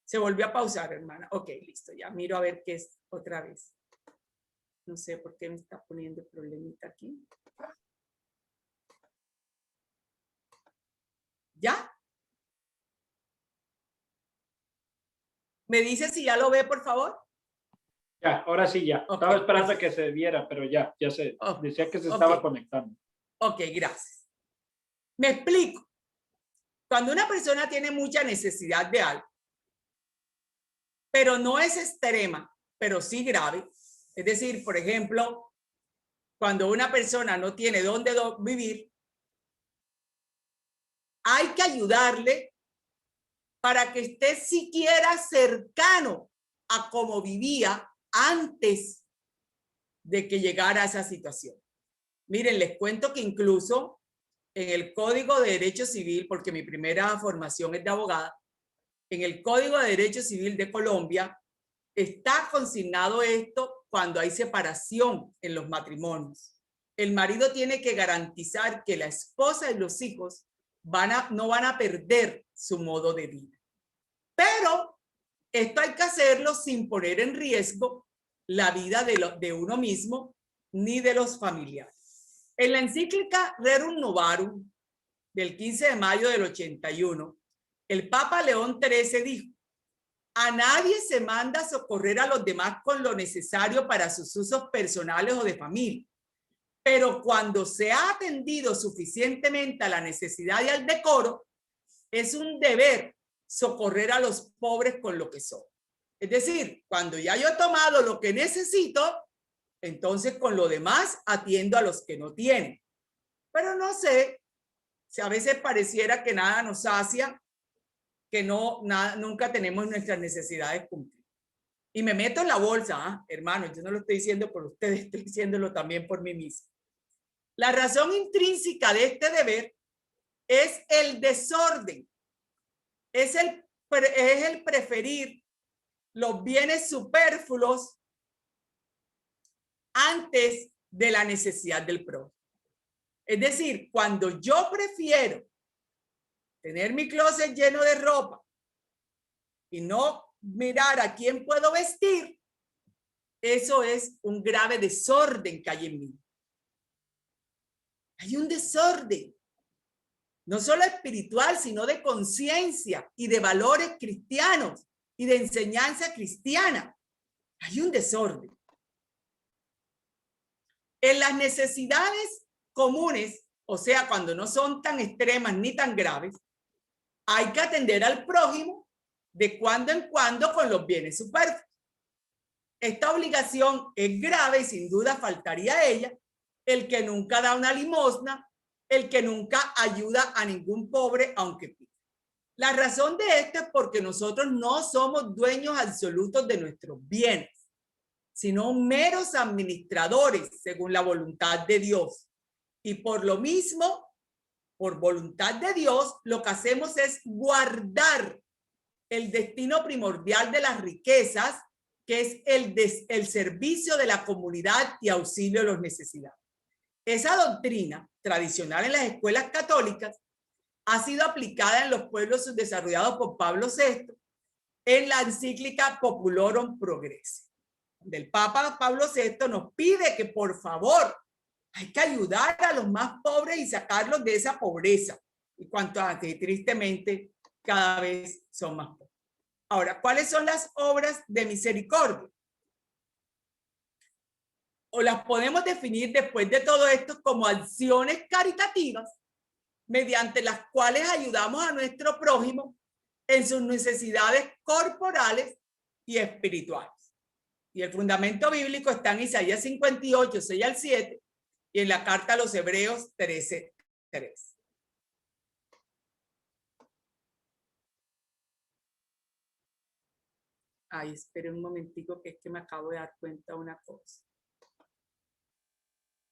Se volvió a pausar, hermana. Ok, listo, ya miro a ver qué es otra vez. No sé por qué me está poniendo problemita aquí. ¿Ya? ¿Me dice si ya lo ve, por favor? Ya, ahora sí ya. Okay, estaba esperando a que se viera, pero ya se decía que se estaba conectando. Ok, gracias. Me explico. Cuando una persona tiene mucha necesidad de algo, pero no es extrema, pero sí grave, es decir, por ejemplo, cuando una persona no tiene dónde vivir, hay que ayudarle para que esté siquiera cercano a cómo vivía antes de que llegara a esa situación. Miren, les cuento que incluso en el Código de Derecho Civil, porque mi primera formación es de abogada, en el Código de Derecho Civil de Colombia está consignado esto cuando hay separación en los matrimonios. El marido tiene que garantizar que la esposa y los hijos no van a perder su modo de vida. Pero esto hay que hacerlo sin poner en riesgo la vida de uno mismo ni de los familiares. En la encíclica Rerum Novarum del 15 de mayo del 81, el Papa León XIII dijo: a nadie se manda a socorrer a los demás con lo necesario para sus usos personales o de familia, pero cuando se ha atendido suficientemente a la necesidad y al decoro, es un deber socorrer a los pobres con lo que son. Es decir, cuando ya yo he tomado lo que necesito, entonces con lo demás atiendo a los que no tienen. Pero no sé, si a veces pareciera que nada nos sacia, que nunca tenemos nuestras necesidades cumplidas. Y me meto en la bolsa, hermano, yo no lo estoy diciendo por ustedes, estoy diciéndolo también por mí mismo. La razón intrínseca de este deber es el desorden, es el preferir los bienes superfluos antes de la necesidad del prójimo. Es decir, cuando yo prefiero tener mi closet lleno de ropa y no mirar a quién puedo vestir, eso es un grave desorden que hay en mí. Hay un desorden, no solo espiritual, sino de conciencia y de valores cristianos y de enseñanza cristiana. Hay un desorden. En las necesidades comunes, o sea, cuando no son tan extremas ni tan graves, hay que atender al prójimo de cuando en cuando con los bienes superfluos. Esta obligación es grave y sin duda faltaría a ella el que nunca da una limosna, el que nunca ayuda a ningún pobre aunque pida. La razón de esto es porque nosotros no somos dueños absolutos de nuestros bienes, sino meros administradores según la voluntad de Dios. Y por lo mismo, por voluntad de Dios, lo que hacemos es guardar el destino primordial de las riquezas, que es el servicio de la comunidad y auxilio a los necesitados. Esa doctrina tradicional en las escuelas católicas ha sido aplicada en los pueblos subdesarrollados por Pablo VI en la encíclica Populorum Progresse. Del Papa Pablo VI nos pide que por favor hay que ayudar a los más pobres y sacarlos de esa pobreza. Y cuanto a que tristemente cada vez son más pobres. Ahora, ¿cuáles son las obras de misericordia? O las podemos definir después de todo esto como acciones caritativas mediante las cuales ayudamos a nuestro prójimo en sus necesidades corporales y espirituales. Y el fundamento bíblico está en Isaías 58, 6 al 7 y en la carta a los Hebreos 13, 3. Ay, esperen un momentico que es que me acabo de dar cuenta de una cosa.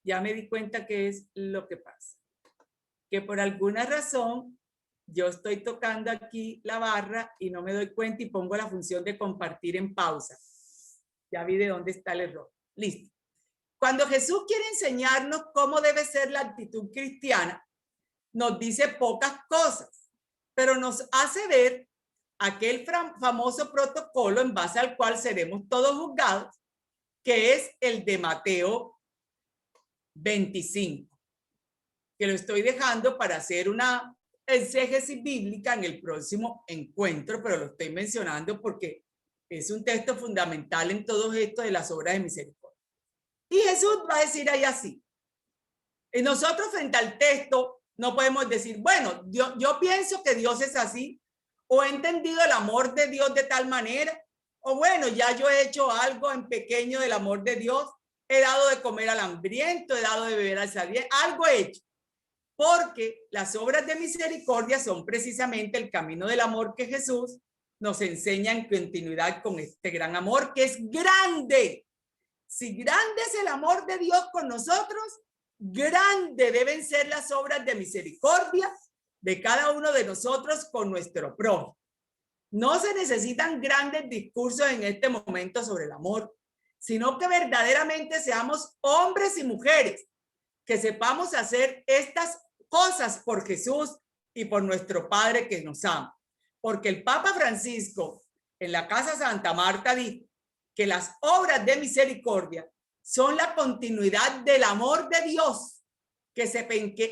Ya me di cuenta que es lo que pasa. Que por alguna razón yo estoy tocando aquí la barra y no me doy cuenta y pongo la función de compartir en pausa. Ya vi de dónde está el error. Listo. Cuando Jesús quiere enseñarnos cómo debe ser la actitud cristiana, nos dice pocas cosas, pero nos hace ver aquel famoso protocolo en base al cual seremos todos juzgados, que es el de Mateo 25, que lo estoy dejando para hacer una exégesis bíblica en el próximo encuentro, pero lo estoy mencionando porque es un texto fundamental en todo esto de las obras de misericordia. Y Jesús va a decir ahí así. Y nosotros frente al texto no podemos decir, bueno, yo pienso que Dios es así, o he entendido el amor de Dios de tal manera, o bueno, ya yo he hecho algo en pequeño del amor de Dios, he dado de comer al hambriento, he dado de beber al sediento, algo he hecho. Porque las obras de misericordia son precisamente el camino del amor que Jesús nos enseña en continuidad con este gran amor que es grande. Si grande es el amor de Dios con nosotros, grande deben ser las obras de misericordia de cada uno de nosotros con nuestro prójimo. No se necesitan grandes discursos en este momento sobre el amor, sino que verdaderamente seamos hombres y mujeres que sepamos hacer estas cosas por Jesús y por nuestro Padre que nos ama. Porque el Papa Francisco en la Casa Santa Marta dijo que las obras de misericordia son la continuidad del amor de Dios que se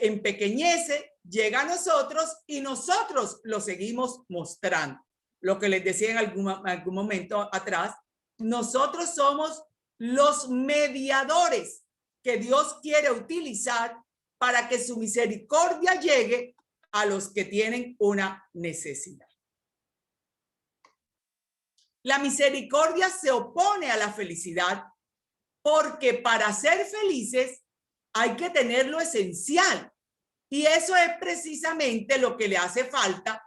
empequeñece, llega a nosotros y nosotros lo seguimos mostrando. Lo que les decía en algún momento atrás, nosotros somos los mediadores que Dios quiere utilizar para que su misericordia llegue a los que tienen una necesidad. La misericordia se opone a la felicidad porque para ser felices hay que tener lo esencial. Y eso es precisamente lo que le hace falta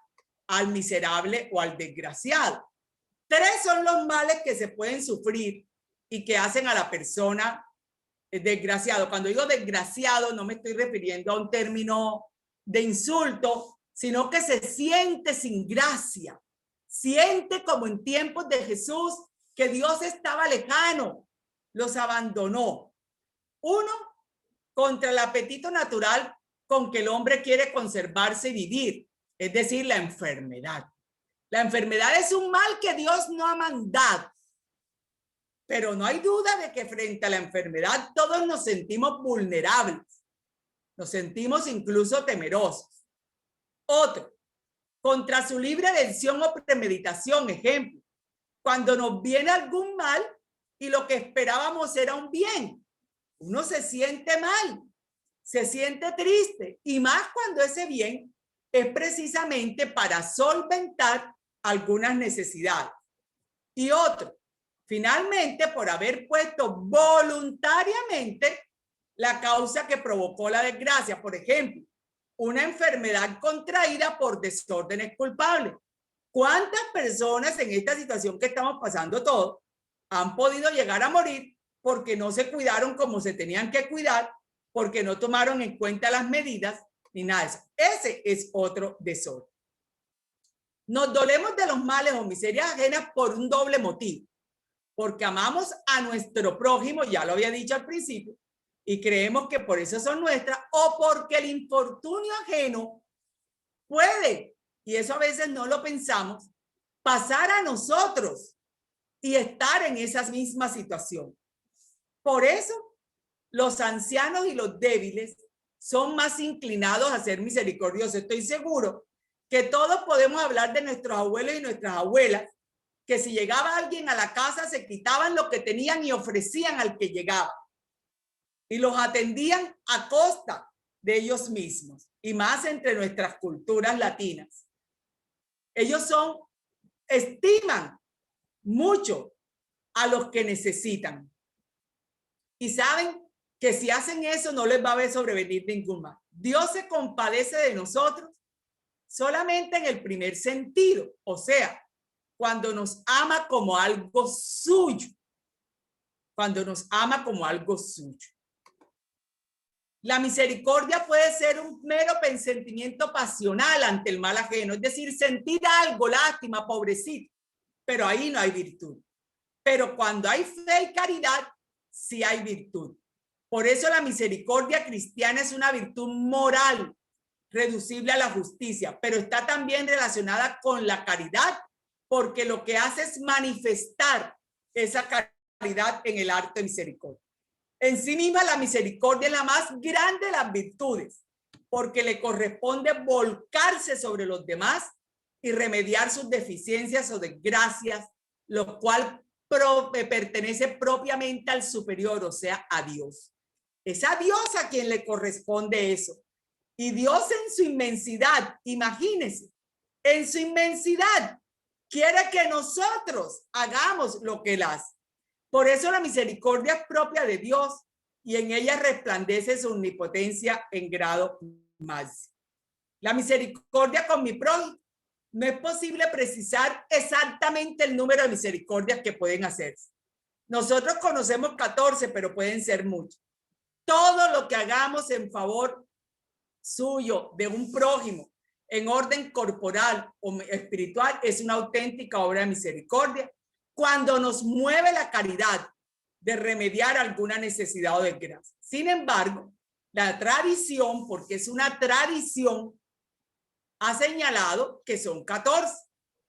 al miserable o al desgraciado. 3 son los males que se pueden sufrir y que hacen a la persona desgraciado. Cuando digo desgraciado, no me estoy refiriendo a un término de insulto, sino que se siente sin gracia. Siente como en tiempos de Jesús que Dios estaba lejano, los abandonó. 1, contra el apetito natural con que el hombre quiere conservarse y vivir, es decir, la enfermedad. La enfermedad es un mal que Dios no ha mandado, pero no hay duda de que frente a la enfermedad todos nos sentimos vulnerables, nos sentimos incluso temerosos. Otro, contra su libre elección o premeditación, ejemplo, cuando nos viene algún mal y lo que esperábamos era un bien, uno se siente mal, se siente triste, y más cuando ese bien es precisamente para solventar algunas necesidades. Y otro, finalmente, por haber puesto voluntariamente la causa que provocó la desgracia. Por ejemplo, una enfermedad contraída por desórdenes culpables. ¿Cuántas personas en esta situación que estamos pasando todos han podido llegar a morir porque no se cuidaron como se tenían que cuidar, porque no tomaron en cuenta las medidas ni nada de eso? Ese es otro desorden. Nos dolemos de los males o miserias ajenas por un doble motivo. Porque amamos a nuestro prójimo, ya lo había dicho al principio, y creemos que por eso son nuestras, o porque el infortunio ajeno puede, y eso a veces no lo pensamos, pasar a nosotros y estar en esa misma situación. Por eso, los ancianos y los débiles son más inclinados a ser misericordiosos. Estoy seguro que todos podemos hablar de nuestros abuelos y nuestras abuelas, que si llegaba alguien a la casa se quitaban lo que tenían y ofrecían al que llegaba. Y los atendían a costa de ellos mismos, y más entre nuestras culturas latinas. Ellos estiman mucho a los que necesitan. Y saben que si hacen eso no les va a ver sobrevenir ningún mal. Dios se compadece de nosotros solamente en el primer sentido, o sea, cuando nos ama como algo suyo. Cuando nos ama como algo suyo. La misericordia puede ser un mero sentimiento pasional ante el mal ajeno, es decir, sentir algo, lástima, pobrecito, pero ahí no hay virtud. Pero cuando hay fe y caridad, sí hay virtud. Por eso la misericordia cristiana es una virtud moral, reducible a la justicia, pero está también relacionada con la caridad, porque lo que hace es manifestar esa caridad en el acto de misericordia. En sí misma la misericordia es la más grande de las virtudes, porque le corresponde volcarse sobre los demás y remediar sus deficiencias o desgracias, lo cual pertenece propiamente al superior, o sea, a Dios. Es a Dios a quien le corresponde eso. Y Dios en su inmensidad, imagínense, en su inmensidad, quiere que nosotros hagamos lo que Él hace. Por eso la misericordia es propia de Dios y en ella resplandece su omnipotencia en grado máximo. La misericordia con mi prójimo, no es posible precisar exactamente el número de misericordias que pueden hacerse. Nosotros conocemos 14, pero pueden ser muchos. Todo lo que hagamos en favor suyo, de un prójimo, en orden corporal o espiritual, es una auténtica obra de misericordia cuando nos mueve la caridad de remediar alguna necesidad o desgracia. Sin embargo, la tradición, porque es una tradición, ha señalado que son 14,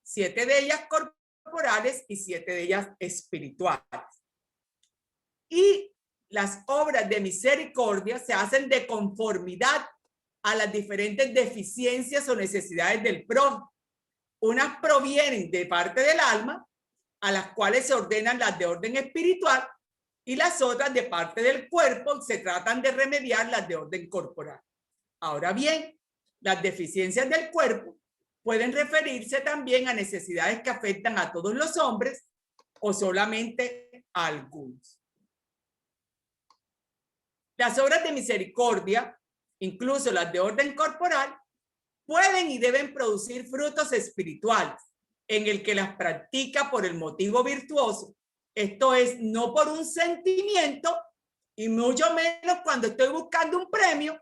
7 de ellas corporales y 7 de ellas espirituales. Y las obras de misericordia se hacen de conformidad a las diferentes deficiencias o necesidades del prójimo. Unas provienen de parte del alma, a las cuales se ordenan las de orden espiritual, y las otras de parte del cuerpo se tratan de remediar las de orden corporal. Ahora bien, las deficiencias del cuerpo pueden referirse también a necesidades que afectan a todos los hombres o solamente a algunos. Las obras de misericordia, incluso las de orden corporal, pueden y deben producir frutos espirituales en el que las practica por el motivo virtuoso. Esto es, no por un sentimiento y mucho menos cuando estoy buscando un premio,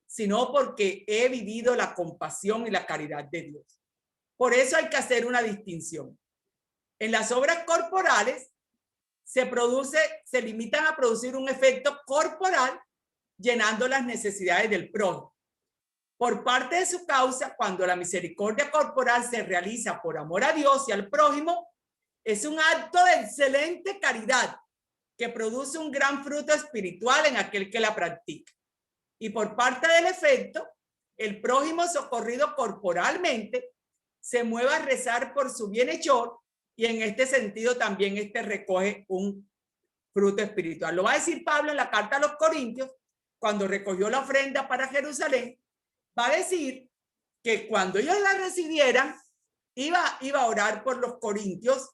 sino porque he vivido la compasión y la caridad de Dios. Por eso hay que hacer una distinción. En las obras corporales se limitan a producir un efecto corporal llenando las necesidades del prójimo. Por parte de su causa, cuando la misericordia corporal se realiza por amor a Dios y al prójimo, es un acto de excelente caridad que produce un gran fruto espiritual en aquel que la practica. Y por parte del efecto, el prójimo socorrido corporalmente se mueve a rezar por su bienhechor y en este sentido también recoge un fruto espiritual. Lo va a decir Pablo en la carta a los Corintios, cuando recogió la ofrenda para Jerusalén, va a decir que cuando ellos la recibieran, iba a orar por los corintios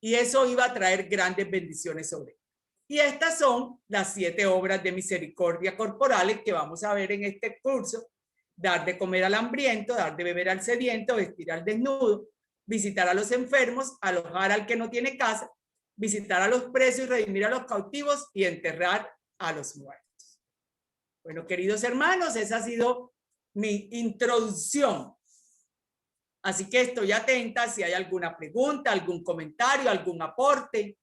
y eso iba a traer grandes bendiciones sobre ellos. Y estas son las 7 obras de misericordia corporales que vamos a ver en este curso: dar de comer al hambriento, dar de beber al sediento, vestir al desnudo, visitar a los enfermos, alojar al que no tiene casa, visitar a los presos y redimir a los cautivos y enterrar a los muertos. Bueno, queridos hermanos, esa ha sido mi introducción. Así que estoy atenta si hay alguna pregunta, algún comentario, algún aporte.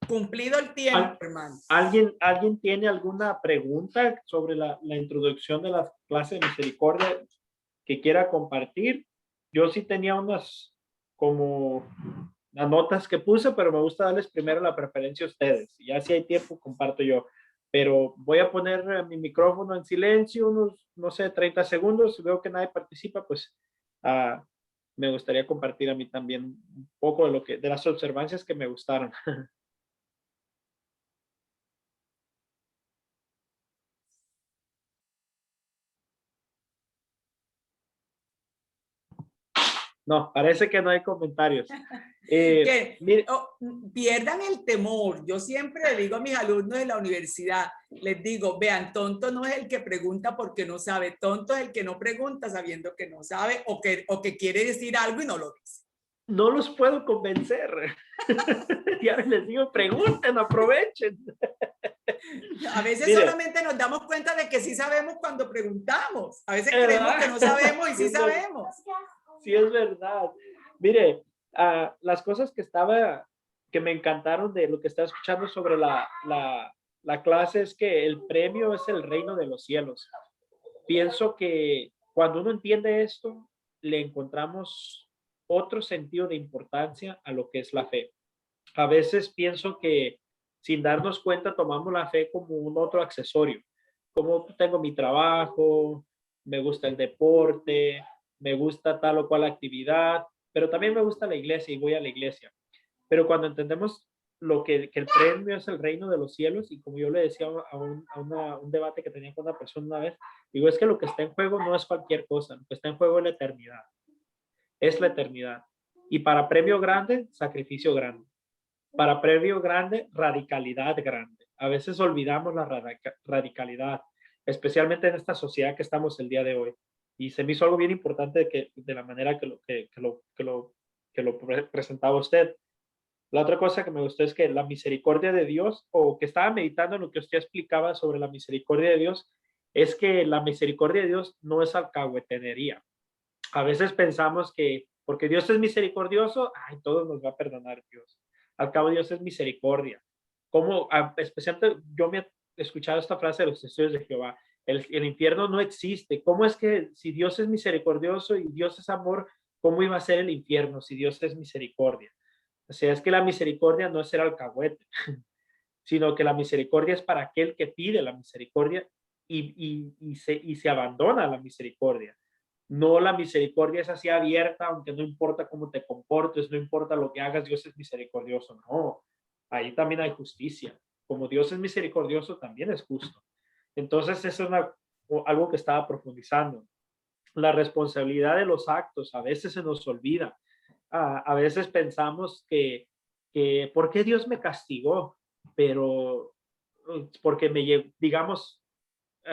Cumplido el tiempo, hermano. ¿Alguien tiene alguna pregunta sobre la introducción de la clase de misericordia que quiera compartir? Yo sí tenía unas como las notas que puse, pero me gusta darles primero la preferencia a ustedes. Ya si hay tiempo, comparto yo. Pero voy a poner mi micrófono en silencio unos, no sé, 30 segundos. Si veo que nadie participa, pues me gustaría compartir a mí también un poco de las observancias que me gustaron. No, parece que no hay comentarios. Pierdan el temor. Yo siempre le digo a mis alumnos de la universidad, les digo, vean, tonto no es el que pregunta porque no sabe, tonto es el que no pregunta sabiendo que no sabe o que quiere decir algo y no lo dice. No los puedo convencer. Ya les digo, pregunten, aprovechen. A veces solamente nos damos cuenta de que sí sabemos cuando preguntamos. A veces creemos que no sabemos y sí sabemos. Sí, es verdad. Mire, las cosas que me encantaron de lo que estaba escuchando sobre la clase es que el premio es el reino de los cielos. Pienso que cuando uno entiende esto, le encontramos otro sentido de importancia a lo que es la fe. A veces pienso que sin darnos cuenta tomamos la fe como un otro accesorio. Como tengo mi trabajo, me gusta el deporte, me gusta tal o cual actividad, pero también me gusta la iglesia y voy a la iglesia. Pero cuando entendemos que el premio es el reino de los cielos, y como yo le decía a un debate que tenía con una persona una vez, digo, es que lo que está en juego no es cualquier cosa, lo que está en juego es la eternidad. Es la eternidad. Y para premio grande, sacrificio grande. Para premio grande, radicalidad grande. A veces olvidamos la radicalidad, especialmente en esta sociedad que estamos el día de hoy. Y se me hizo algo bien importante de la manera que lo presentaba usted. La otra cosa que me gustó es que la misericordia de Dios, o que estaba meditando en lo que usted explicaba sobre la misericordia de Dios, es que la misericordia de Dios no es alcahuetenería. A veces pensamos que porque Dios es misericordioso, ay, todo nos va a perdonar Dios. Al cabo, Dios es misericordia. Como, especialmente, yo me he escuchado esta frase de los testigos de Jehová: el infierno no existe. ¿Cómo es que si Dios es misericordioso y Dios es amor, cómo iba a ser el infierno si Dios es misericordia? O sea, es que la misericordia no es ser alcahuete, sino que la misericordia es para aquel que pide la misericordia y se abandona a la misericordia. No, la misericordia es así abierta, aunque no importa cómo te comportes, no importa lo que hagas, Dios es misericordioso. No, ahí también hay justicia. Como Dios es misericordioso, también es justo. Entonces, eso es algo que estaba profundizando. La responsabilidad de los actos a veces se nos olvida. A veces pensamos que ¿por qué Dios me castigó? Pero porque digamos,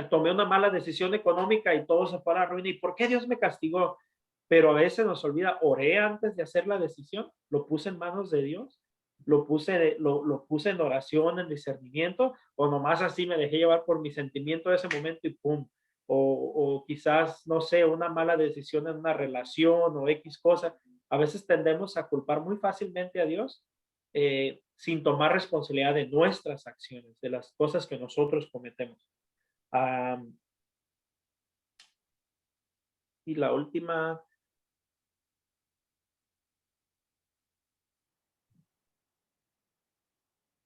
tomé una mala decisión económica y todo se fue a la ruina. ¿Y por qué Dios me castigó? Pero a veces nos olvida, oré antes de hacer la decisión, lo puse en manos de Dios, lo puse en oración, en discernimiento, o nomás así me dejé llevar por mi sentimiento de ese momento y pum. O quizás, no sé, una mala decisión en una relación o X cosa. A veces tendemos a culpar muy fácilmente a Dios sin tomar responsabilidad de nuestras acciones, de las cosas que nosotros cometemos. Y la última,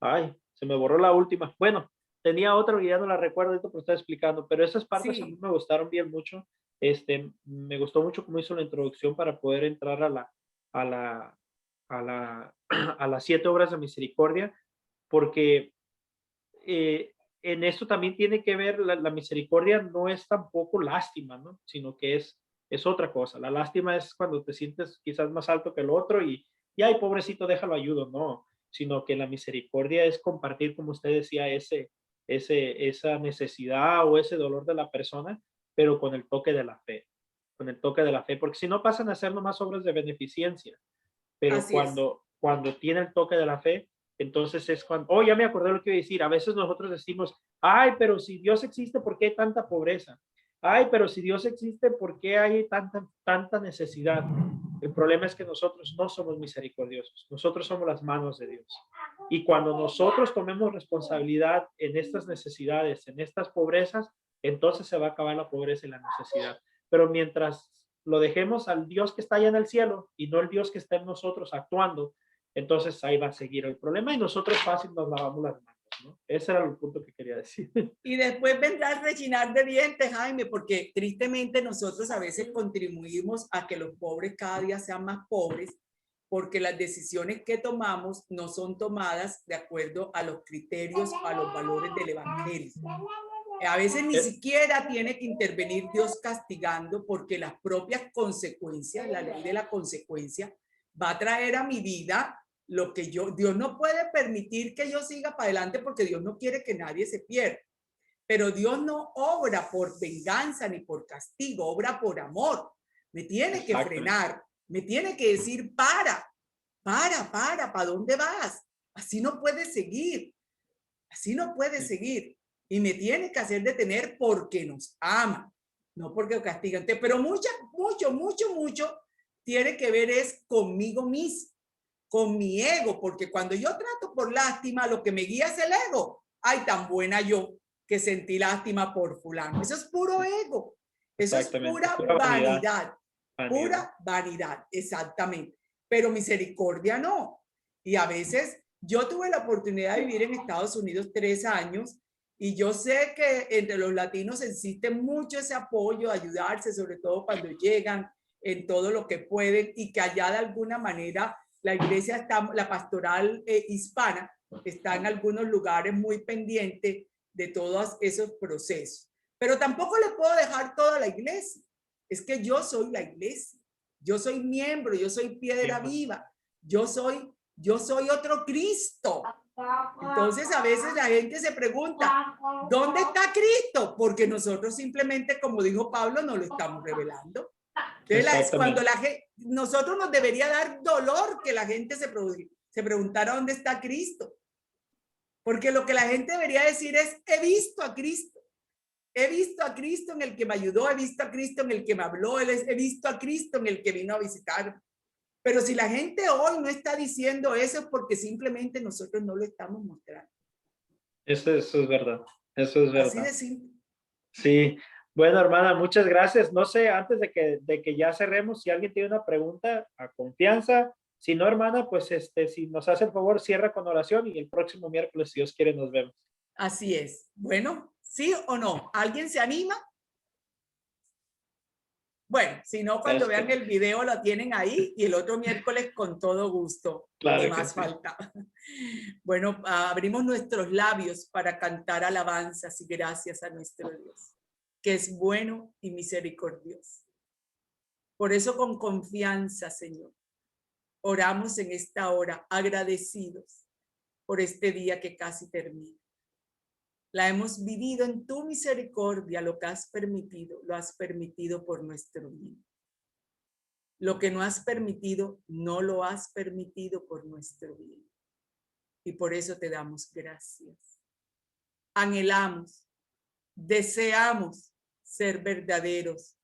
ay, se me borró la última. Bueno, tenía otra y ya no la recuerdo, ahorita pero estoy explicando, pero esas partes a mí Sí, me gustaron bien mucho. Me gustó mucho cómo hizo la introducción para poder entrar a la, a la, a las 7 obras de misericordia, porque eh, en esto también tiene que ver, la misericordia no es tampoco lástima, ¿no? Sino que es otra cosa. La lástima es cuando te sientes quizás más alto que el otro y ay, pobrecito, déjalo ayudo, no, sino que la misericordia es compartir, como usted decía, esa necesidad o ese dolor de la persona, pero con el toque de la fe, con el toque de la fe, porque si no pasan a ser nomás obras de beneficencia, pero así es. cuando tiene el toque de la fe, entonces es cuando, oh, ya me acordé lo que iba a decir, a veces nosotros decimos, ay, pero si Dios existe, ¿por qué hay tanta pobreza? Ay, pero si Dios existe, ¿por qué hay tanta necesidad? El problema es que nosotros no somos misericordiosos, nosotros somos las manos de Dios. Y cuando nosotros tomemos responsabilidad en estas necesidades, en estas pobrezas, entonces se va a acabar la pobreza y la necesidad. Pero mientras lo dejemos al Dios que está allá en el cielo y no el Dios que está en nosotros actuando, entonces ahí va a seguir el problema y nosotros fácil nos lavamos las manos, ¿no? Ese era el punto que quería decir. Y después vendrá el rechinar de dientes, Jaime, porque tristemente nosotros a veces contribuimos a que los pobres cada día sean más pobres, porque las decisiones que tomamos no son tomadas de acuerdo a los criterios, a los valores del Evangelio. A veces ni siquiera tiene que intervenir Dios castigando, porque las propias consecuencias, la ley de la consecuencia, va a traer a mi vida lo que Dios no puede permitir que yo siga para adelante porque Dios no quiere que nadie se pierda. Pero Dios no obra por venganza ni por castigo, obra por amor. Me tiene que frenar, me tiene que decir, ¿para dónde vas? Así no puedes seguir, así no puedes seguir. Y me tiene que hacer detener porque nos ama, no porque castigan. Pero mucho tiene que ver es conmigo mismo, con mi ego, porque cuando yo trato por lástima, lo que me guía es el ego. Ay, tan buena yo que sentí lástima por fulano. Eso es puro ego. Eso es pura vanidad. Pura vanidad, exactamente. Pero misericordia no. Y a veces yo tuve la oportunidad de vivir en Estados Unidos 3 años y yo sé que entre los latinos existe mucho ese apoyo, ayudarse, sobre todo cuando llegan en todo lo que pueden y que allá de alguna manera la iglesia está, la pastoral hispana está en algunos lugares muy pendiente de todos esos procesos. Pero tampoco le puedo dejar toda la iglesia. Es que yo soy la iglesia. Yo soy miembro, yo soy piedra viva. Yo soy otro Cristo. Entonces a veces la gente se pregunta, ¿dónde está Cristo? Porque nosotros simplemente, como dijo Pablo, no lo estamos revelando. Entonces, cuando nosotros nos debería dar dolor que la gente se preguntara dónde está Cristo. Porque lo que la gente debería decir es, he visto a Cristo. He visto a Cristo en el que me ayudó, he visto a Cristo en el que me habló, he visto a Cristo en el que vino a visitar. Pero si la gente hoy no está diciendo eso es porque simplemente nosotros no lo estamos mostrando. Eso es verdad. Eso es verdad. Así de simple. Sí. Bueno, hermana, muchas gracias. No sé, antes de que ya cerremos, si alguien tiene una pregunta, a confianza. Si no, hermana, pues si nos hace el favor, cierra con oración y el próximo miércoles, si Dios quiere, nos vemos. Así es. Bueno, ¿sí o no? ¿Alguien se anima? Bueno, si no, cuando vean el video lo tienen ahí y el otro miércoles con todo gusto. Claro que más falta. Bueno, abrimos nuestros labios para cantar alabanzas y gracias a nuestro Dios, que es bueno y misericordioso. Por eso con confianza, Señor, oramos en esta hora agradecidos por este día que casi termina. La hemos vivido en tu misericordia, lo que has permitido, lo has permitido por nuestro bien. Lo que no has permitido, no lo has permitido por nuestro bien. Y por eso te damos gracias. Anhelamos, deseamos ser verdaderos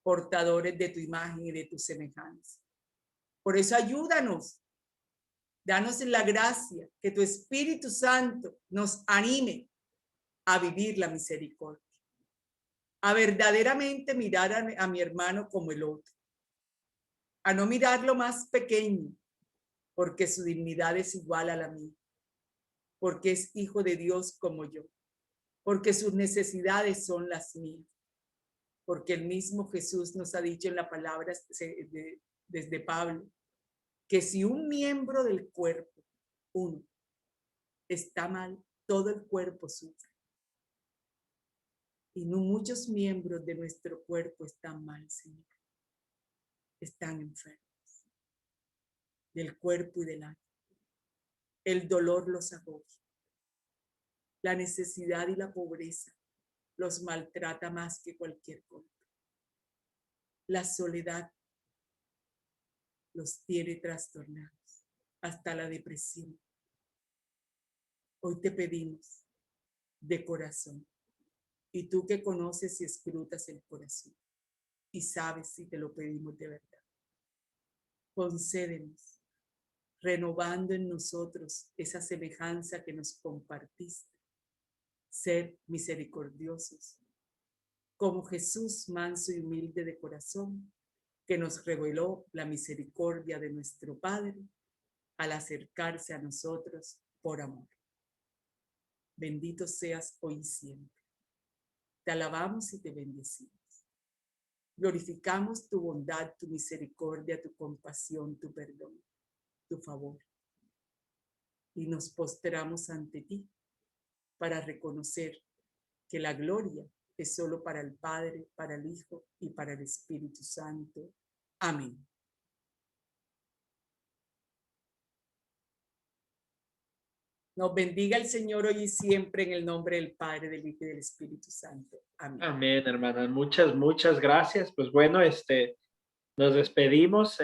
portadores de tu imagen y de tu semejanza. Por eso ayúdanos, danos la gracia, que tu Espíritu Santo nos anime a vivir la misericordia, a verdaderamente mirar a mi hermano como el otro, a no mirarlo más pequeño, porque su dignidad es igual a la mía, porque es hijo de Dios como yo, porque sus necesidades son las mías, porque el mismo Jesús nos ha dicho en la palabra desde Pablo, que si un miembro del cuerpo, uno, está mal, todo el cuerpo sufre. Y no muchos miembros de nuestro cuerpo están mal, Señor. Están enfermos del cuerpo y del alma. El dolor los agobia. La necesidad y la pobreza los maltrata más que cualquier cosa. La soledad los tiene trastornados, hasta la depresión. Hoy te pedimos de corazón, y tú que conoces y escrutas el corazón, y sabes si te lo pedimos de verdad, concédenos, renovando en nosotros esa semejanza que nos compartiste, ser misericordiosos, como Jesús manso y humilde de corazón, que nos reveló la misericordia de nuestro Padre al acercarse a nosotros por amor. Bendito seas hoy y siempre. Te alabamos y te bendecimos. Glorificamos tu bondad, tu misericordia, tu compasión, tu perdón, tu favor. Y nos postramos ante ti para reconocer que la gloria es solo para el Padre, para el Hijo y para el Espíritu Santo. Amén. Nos bendiga el Señor hoy y siempre en el nombre del Padre, del Hijo y del Espíritu Santo. Amén. Amén, hermana. Muchas gracias. Pues bueno, nos despedimos.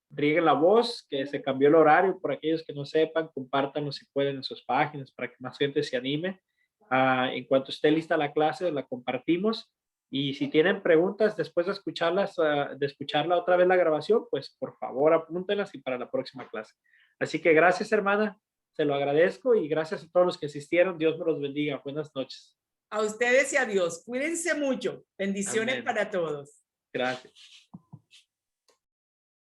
Rieguen la voz, que se cambió el horario. Por aquellos que no sepan, compártanlo si pueden en sus páginas para que más gente se anime. En cuanto esté lista la clase, la compartimos. Y si tienen preguntas después de de escucharla otra vez la grabación, pues por favor apúntenlas y para la próxima clase. Así que gracias, hermana. Se lo agradezco y gracias a todos los que asistieron. Dios me los bendiga. Buenas noches. A ustedes y a Dios. Cuídense mucho. Bendiciones Amén. para todos. Gracias.